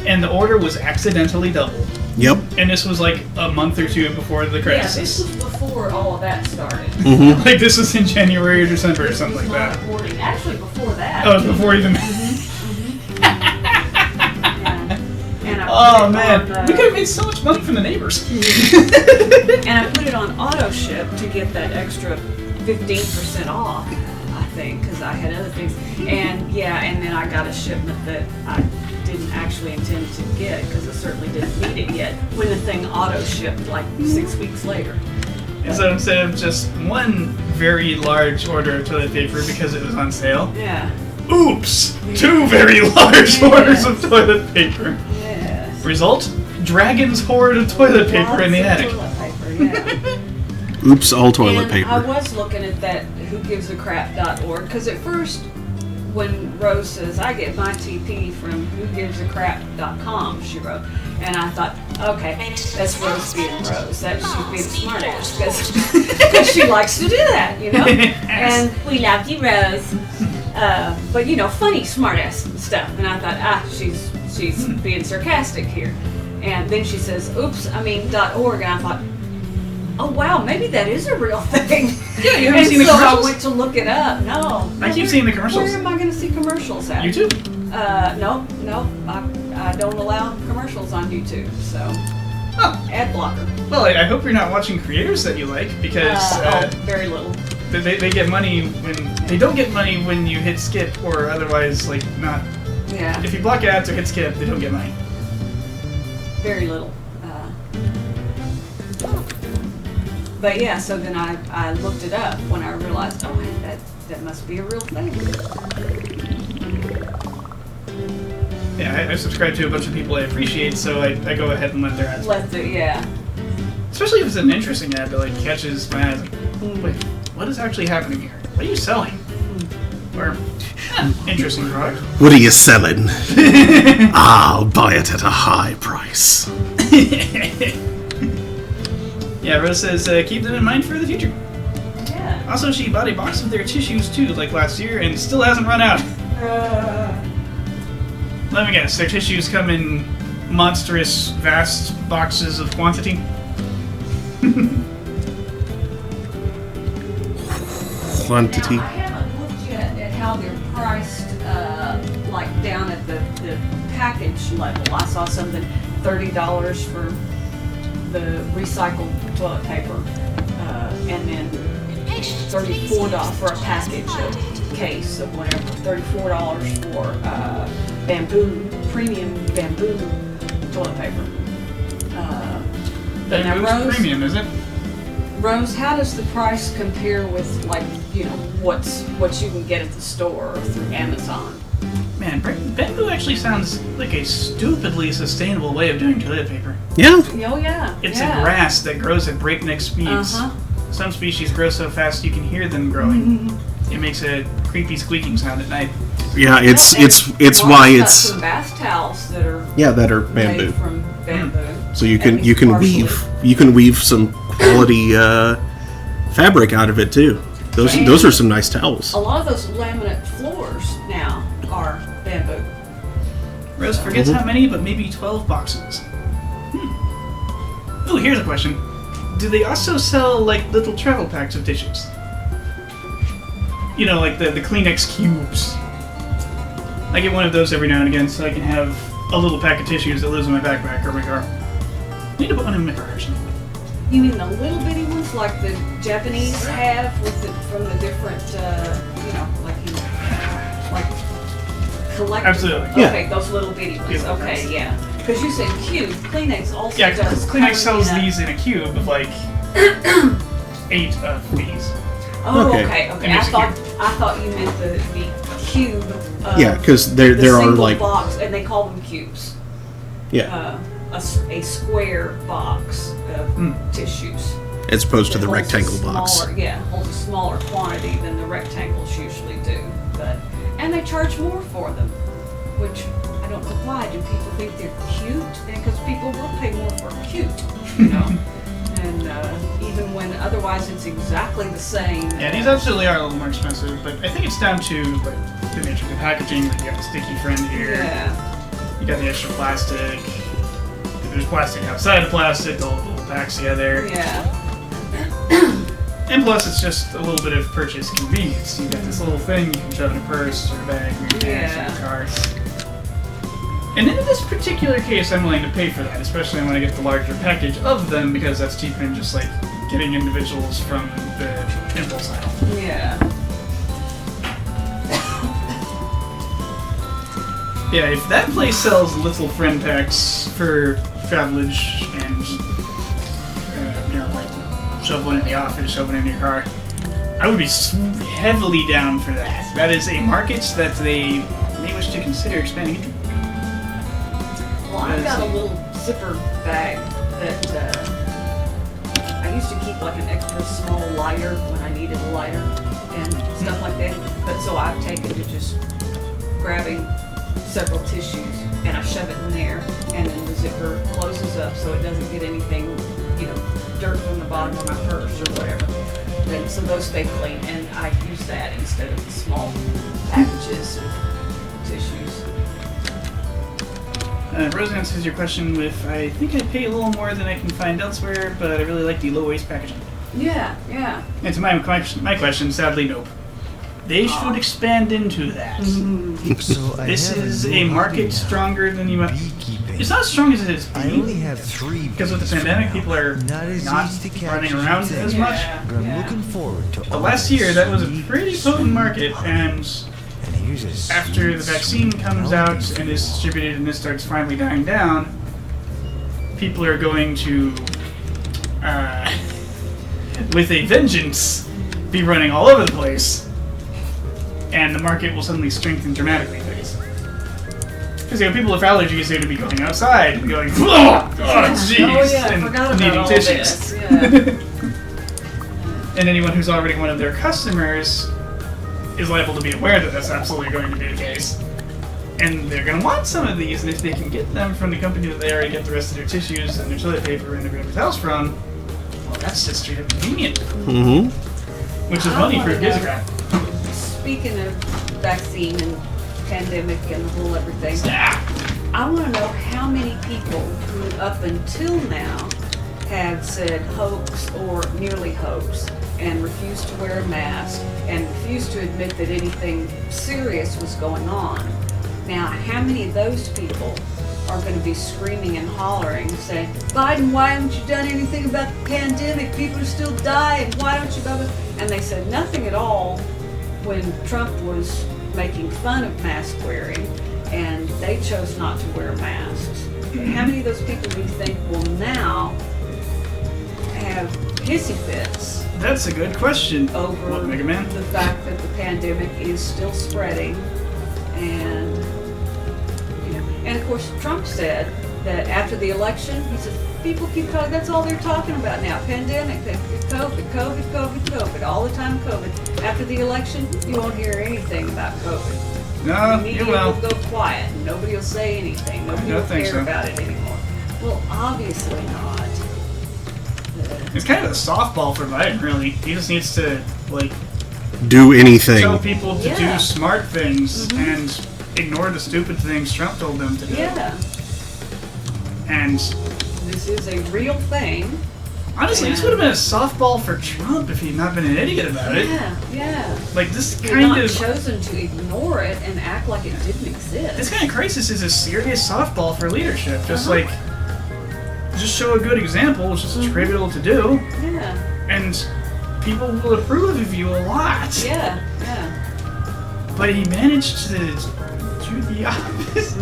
and the order was accidentally doubled. Yep. And this was like a month or two before the Yeah, crisis. this was before all of that started. Like this was in January or December or something like that. Reporting. Actually, before that. Oh, it was before even. And I Oh put it man, on, we could have made so much money from the neighbors. and I put it on auto ship to get that extra 15% off, I think, because I had other things. And yeah, and then I got a shipment that I didn't actually intend to get because I certainly didn't need it yet when the thing auto shipped like 6 weeks later. And so instead of just one very large order of toilet paper because it was on sale, Yeah. oops, two very large orders of toilet paper. Yes. Result? Dragon's hoard of toilet paper in the Lots of attic. toilet paper, yeah. Oops, all toilet And paper. I was looking at that whogivesacrap.org because at first, when Rose says, I get my TP from whogivesacrap.com, she wrote, and I thought, okay, that's Rose being Rose. That she's being smart ass because she likes to do that, you know? And we love you, Rose. But you know, funny smart ass stuff. And I thought, she's being sarcastic here. And then she says, oops, I mean .org, and I thought, oh wow, maybe that is a real thing. Yeah, you haven't And seen the so I commercials? went to look it up. No. I keep seeing the commercials. Where am I going to see commercials at? YouTube? No. I don't allow commercials on YouTube, so. Oh. Ad blocker. Well, I hope you're not watching creators that you like because Very little. they get money when they don't get money when you hit skip or otherwise like not. Yeah, If you block ads or hit skip, they don't get money. very little. But yeah, so then I looked it up when I realized, oh, hey, that must be a real thing. Yeah, I subscribe to a bunch of people I appreciate, so I go ahead and let their ads. Yeah. Especially if it's an interesting ad that like catches my eyes. Like, wait, what is actually happening here? What are you selling? Or interesting product. What are you selling? I'll buy it at a high price. Yeah, Rose says keep them in mind for the future. Yeah. Also, she bought a box of their tissues too, like last year, and still hasn't run out. Let me guess, their tissues come in monstrous, vast boxes of quantity. Quantity. Now, I haven't looked yet at how they're priced, like down at the package level. I saw something $30 for the recycled toilet paper, and then $34 for a package, a case of whatever. $34 for bamboo, premium bamboo toilet paper. Now, Bamboo's premium, is it? Rose, how does the price compare with, like, you know, what you can get at the store or through Amazon? Man, bamboo actually sounds like a stupidly sustainable way of doing toilet paper. Yeah. Oh yeah. It's yeah. a grass that grows at breakneck speeds. Uh-huh. Some species grow so fast you can hear them growing. It makes a creepy squeaking sound at night. Yeah, it's Well, why I've got it's some bath towels that are that are made bamboo. from bamboo. So you At can least partially. weave some quality fabric out of it too. Those are some nice towels. A lot of those laminate floors now are bamboo. Rose forgets how many, but maybe 12 boxes. Oh, here's a question. Do they also sell, like, little travel packs of tissues? You know, like the Kleenex cubes. I get one of those every now and again so I can have a little pack of tissues that lives in my backpack or my car. I need to put one in my car, actually. You mean the little bitty ones like the Japanese have with the, from the different, you know, like collector? Absolutely. Yeah. Okay, those little bitty ones. Yeah. Okay, yeah. Because you said cube. Kleenex also Yeah, does. Kleenex come sells in a- these in a cube of, like, 8 of these. Oh, Okay. okay. It I makes a thought you meant the cube. Yeah, because the there are single like box, and they call them cubes. yeah, A square box of tissues. as opposed to It the holds a rectangle box. smaller- Yeah, holds a smaller quantity than the rectangles usually do. And they charge more for them, which I don't know why. Do people think they're cute? Because people will pay more for cute, you know. And even when otherwise it's exactly the same. Yeah, these absolutely are a little more expensive, but I think it's down to like the nature of the packaging. Like you got the sticky friend here. Yeah. You got the extra plastic. There's plastic outside of plastic. The little packs together. Yeah. And plus, it's just a little bit of purchase convenience. You got this little thing you can shove in a purse or a bag or your pants or your car. And in this particular case, I'm willing to pay for that, especially when I get the larger package of them, because that's cheaper than just like getting individuals from the impulse aisle. Yeah. Yeah, if that place sells little friend packs for travelage and, like shove one in the office, shove one in your car, I would be heavily down for that. That is a market that they may wish to consider expanding into. Well, I've got a little zipper bag that I used to keep like an extra small lighter when I needed a lighter and stuff like that. But so I've taken to just grabbing several tissues and I shove it in there, and then the zipper closes up so it doesn't get anything, dirt from the bottom of my purse or whatever. And so those stay clean, and I use that instead of the small packages of tissues. Rose answers your question with, I think I pay a little more than I can find elsewhere, but I really like the low waste packaging. Yeah, yeah. And to my question, sadly, nope. They should expand into that. So I This have is new a market hobby now. stronger than you might. Beekeeping. It's not as strong as it is. I only have 3 Because with the bees for pandemic, now. people are not as not easy to catch running as you around think. as much. But I'm looking forward to But all last this year, that was a sweet, pretty potent market, and And here's a after the sweet, vaccine sweet comes melody. out and is distributed and this starts finally dying down, people are going to, with a vengeance, be running all over the place, and the market will suddenly strengthen dramatically. Because people with allergies are going to be going outside and going, oh jeez, Oh yeah, I and forgot about needing all tissues. this. Yeah. And anyone who's already one of their customers is liable to be aware that that's absolutely going to be the case. And they're going to want some of these, and if they can get them from the company that they already get the rest of their tissues and their toilet paper and their paper towels from, well, that's just straight up convenient. Mm-hmm. Which is I money for a wanna gives a know- crap. Speaking of vaccine and pandemic and the whole everything, Ah! I want to know how many people who up until now have said hoax or nearly hoax and refused to wear a mask and refused to admit that anything serious was going on. Now, how many of those people are going to be screaming and hollering, saying, Biden, why haven't you done anything about the pandemic? People are still dying. Why don't you? Blah, blah. And they said nothing at all when Trump was making fun of mask wearing, and they chose not to wear masks. How many of those people do you think will now have hissy fits That's a good question. over What, Mega Man? the fact that the pandemic is still spreading? And and of course Trump said that after the election, he said people keep talking, that's all they're talking about now, pandemic, COVID, all the time COVID. After the election, you won't hear anything about COVID. No, The media you will. will go quiet, and nobody will say anything, nobody don't will think care so. about it anymore. Well, obviously not. It's kind of a softball for Biden, really. He just needs to, Do anything. tell people to Yeah. do smart things and ignore the stupid things Trump told them to do. Yeah, And this is a real thing. honestly, this would have been a softball for Trump if he'd not been an idiot about it. Yeah. Like, this You're kind not of chosen to ignore it and act like it didn't exist. this kind of crisis is a serious softball for leadership. Just Uh-huh. just show a good example, which is trivial to do, Yeah, and people will approve of you a lot. yeah. But he managed to do the opposite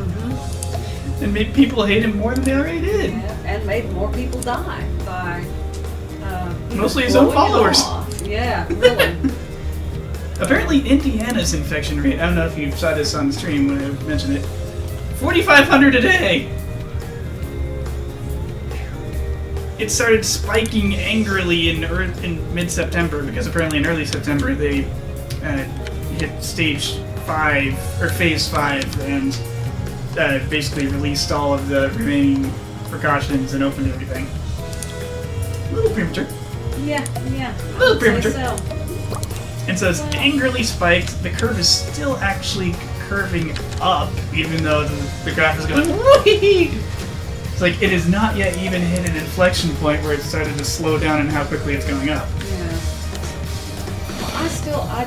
and make people hate him more than they already did. Yeah, and made more people die by Mostly his own blowing it followers. off. Yeah, really. Apparently, Indiana's infection rate, I don't know if you saw this on the stream when I mentioned it, 4,500 a day. It started spiking angrily in mid-September because apparently in early September they hit stage 5 or phase 5 and basically released all of the remaining precautions and opened everything. A little premature. Yeah. little I would say premature. so. And so it's angrily spiked. The curve is still actually curving up, even though the graph is going. Whee! It's like it has not yet even hit an inflection point where it started to slow down in how quickly it's going up. Yeah. Well, I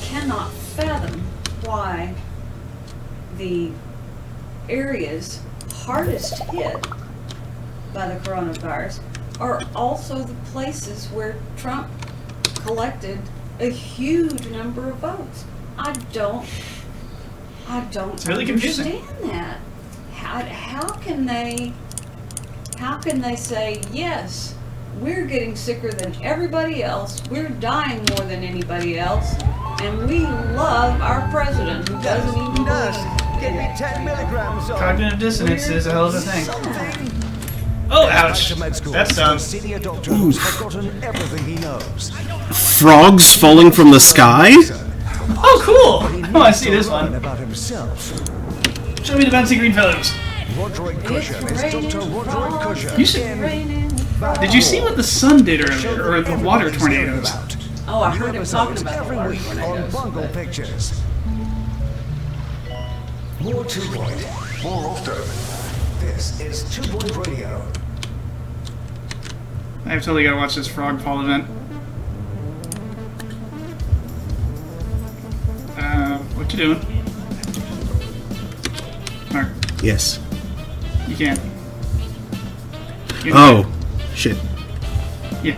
cannot fathom why the areas hardest hit by the coronavirus are also the places where Trump collected a huge number of votes. I don't It's really confusing. understand that. How can they say, yes, we're getting sicker than everybody else, we're dying more than anybody else, and we love our president who doesn't even believe Give me 10 milligrams of... Cognitive dissonance is a hell of a thing. Oh, ouch! That's dumb. Senior doctor who's forgotten everything he knows. Frogs falling from the sky? Oh, cool! I want to see this one. About himself. Show me the bouncy green fellows. Roderick Cushion is Dr. Roderick Cushion. You should. Did you see what the sun did earlier, or the water tornadoes? Oh, I heard him talking about the every water week on tornadoes. Bungle Pictures. More 2 Point, more often. This is 2 Point Radio. I've totally got to watch this frog fall event. What you doing? Mark, Yes. you can't. Oh, shit. Yeah.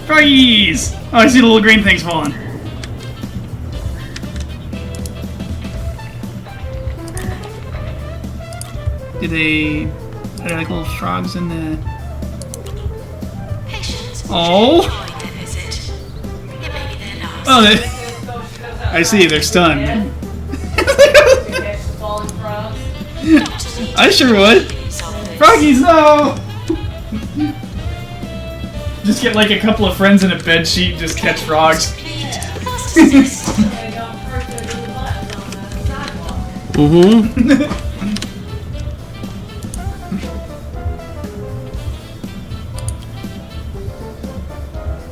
Froggies! Oh, I see the little green things falling. Are there like little frogs in the... Patients Oh! enjoyed their visit. It may be their last. Oh, I see, they're stunned. Falling frogs. Doctors need I sure would. to resolve this. Froggies, no! Just get like a couple of friends in a bed sheet, just catch frogs. Complete. Fast success. They don't hurt their little butts on the sidewalk. Mm-hmm.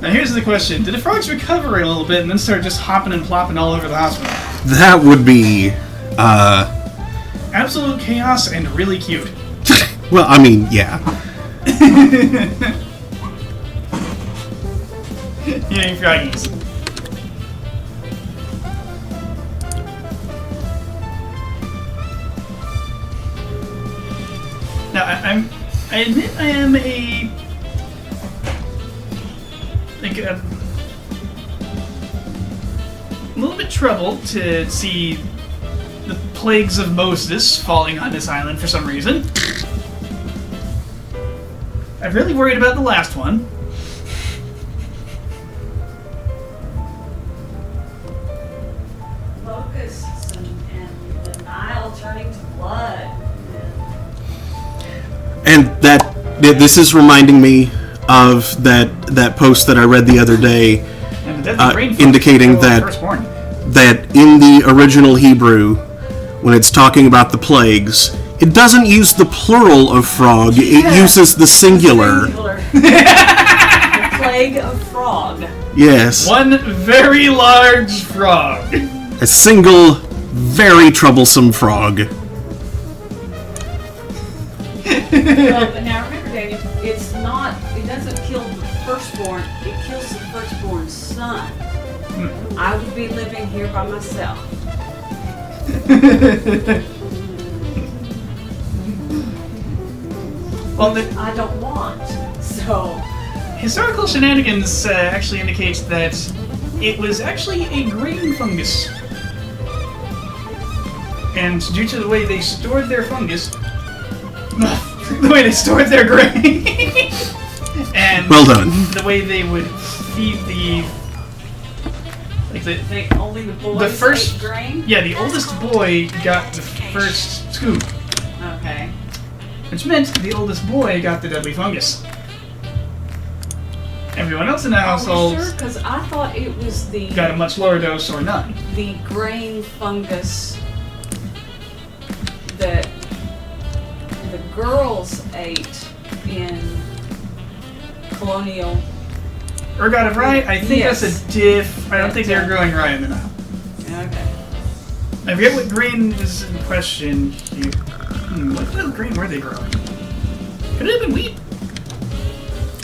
Now here's the question. Did the frogs recover a little bit and then start just hopping and plopping all over the hospital? That would be, Absolute chaos and really cute. well, I mean, yeah. Yay, froggies. Now, I admit I am a little bit troubled to see the plagues of Moses falling on this island for some reason. I'm really worried about the last one. Locusts and the Nile turning to blood. And this is reminding me of that post that I read the other day, And the deadly brain fog indicating killed the that firstborn. that in the original Hebrew, when it's talking about the plagues, it doesn't use the plural of frog, it uses the singular. The plague of frog. Yes. One very large frog. A single, very troublesome frog. Well, but now remember, Daniel, it doesn't kill the firstborn, it kills the firstborn's son. I would be living here by myself. Well, the I don't want. So, historical shenanigans actually indicates that it was actually a grain fungus. And due to the way they stored their fungus, the way they stored their grain, and Well done. the way they would feed only the boys the first ate grain? yeah, the oldest boy got the first scoop, Okay. which meant the oldest boy got the deadly fungus. Everyone else in the household Are we sure? Because I thought it was got a much lower dose or none. the grain fungus that the girls ate in colonial. Ergot of rye? I think Yes. that's a diff. I don't think they're growing rye in the Nile. Okay. I forget what grain is in question here. What kind of grain were they growing? Could it have been wheat?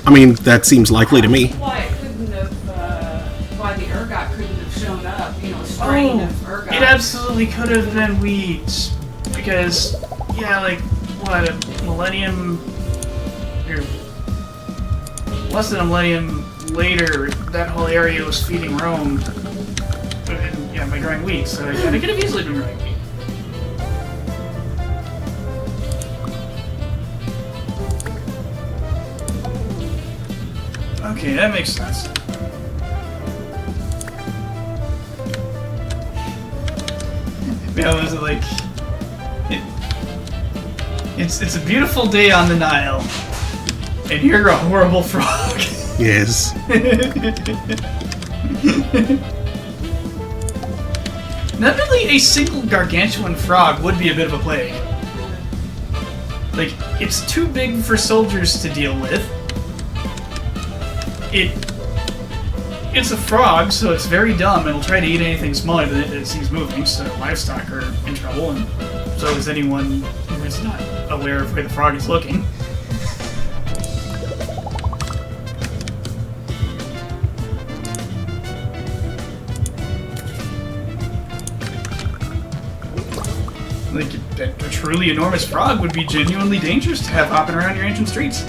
I mean, that seems likely to me. Why it couldn't have, why the ergot couldn't have shown up, you know, a strain of ergot. It absolutely could have been wheat. Because, yeah, like, what, a millennium, or less than a millennium later, that whole area was feeding Rome. And, yeah, by growing wheat, so yeah, they could have easily been growing wheat. Okay, that makes sense. Yeah, was it like... It's a beautiful day on the Nile, and you're a horrible frog. Yes. Not really a single gargantuan frog would be a bit of a plague. Like, it's too big for soldiers to deal with. It's a frog, so it's very dumb. It'll try to eat anything smaller than it sees moving, so livestock are in trouble, and so is anyone who is not aware of where the frog is looking. Like, a truly enormous frog would be genuinely dangerous to have hopping around your ancient streets.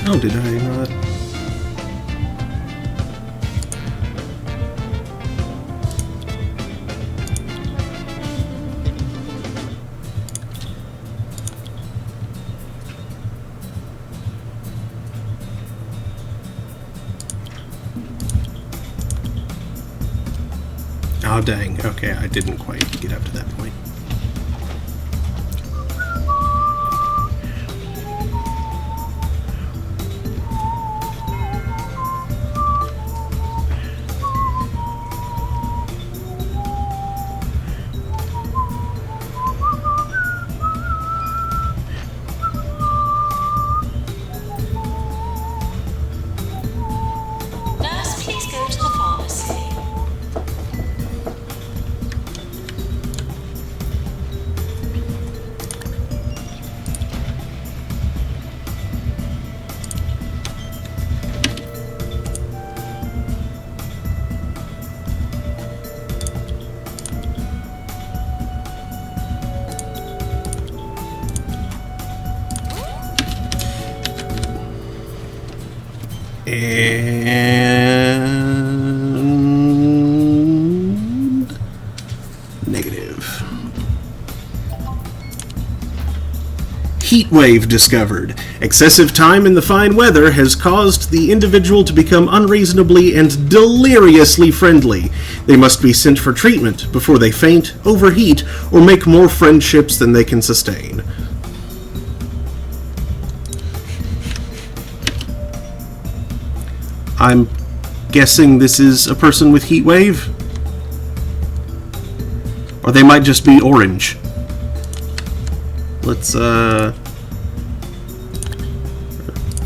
Oh, did I not? Oh, dang. Okay, I didn't quite get up to that point. Nurse, please go to the pharmacy. And negative. Heat wave discovered. Excessive time in the fine weather has caused the individual to become unreasonably and deliriously friendly. They must be sent for treatment before they faint, overheat, or make more friendships than they can sustain. I'm guessing this is a person with heat wave? Or they might just be orange. Let's,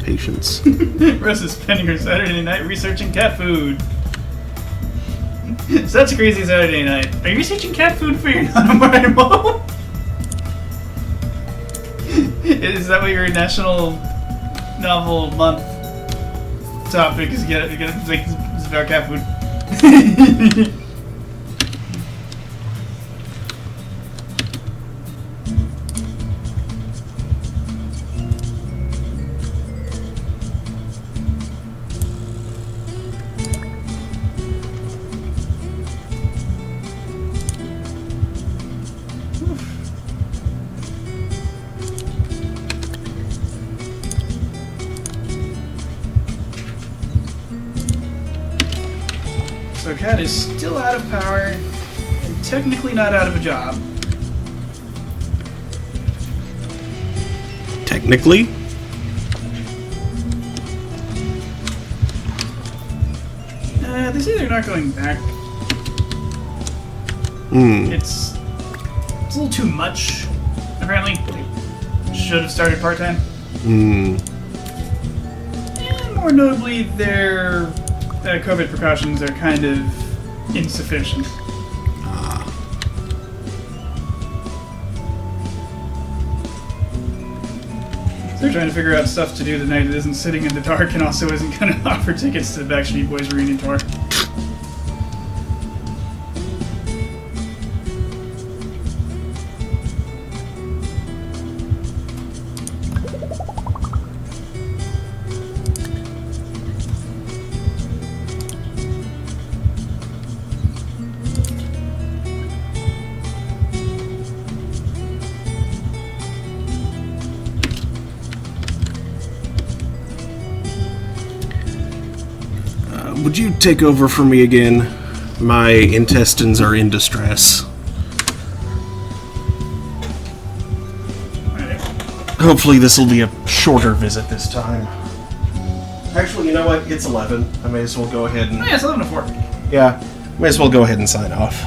patience. Russ is spending her Saturday night researching cat food. So that's a crazy Saturday night. Are you researching cat food for your NaNoWriMo? Is that what your National Novel Month topic is? It's about cat food. So Cat is still out of power, and technically not out of a job. Technically? They say they're not going back. It's a little too much, apparently. Should have started part-time. And more notably, their COVID precautions are kind of insufficient. So they're trying to figure out stuff to do the night that isn't sitting in the dark and also isn't going to offer tickets to the Backstreet Boys reunion tour. Would you take over for me again? My intestines are in distress. Hopefully this will be a shorter visit this time. Actually, you know what? It's 11. I may as well go ahead and... Oh, yeah, it's 11 to 4. Yeah, may as well go ahead and sign off.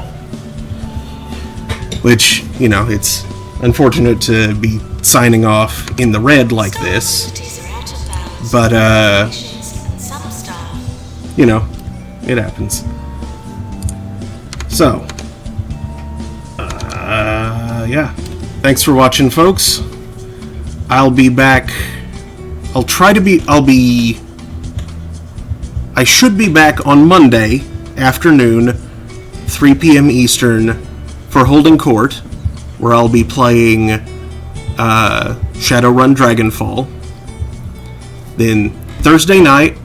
Which, you know, it's unfortunate to be signing off in the red like this. But, you know, it happens. So, yeah. Thanks for watching, folks. I'll be back. I should be back on Monday afternoon, 3 p.m. Eastern, for Holding Court, where I'll be playing Shadowrun Dragonfall. Then Thursday night,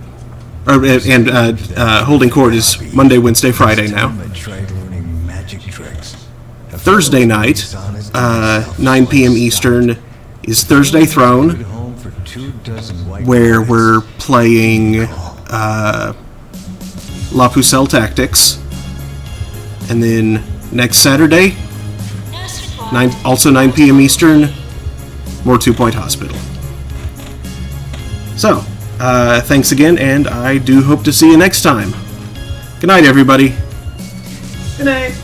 Holding Court is Monday, Wednesday, Friday now. Thursday night, 9 p.m. Eastern, is Thursday Throne, where we're playing La Pucelle Tactics. And then next Saturday, also 9 p.m. Eastern, more 2 Point Hospital. So, thanks again, and I do hope to see you next time. Good night, everybody. Good night.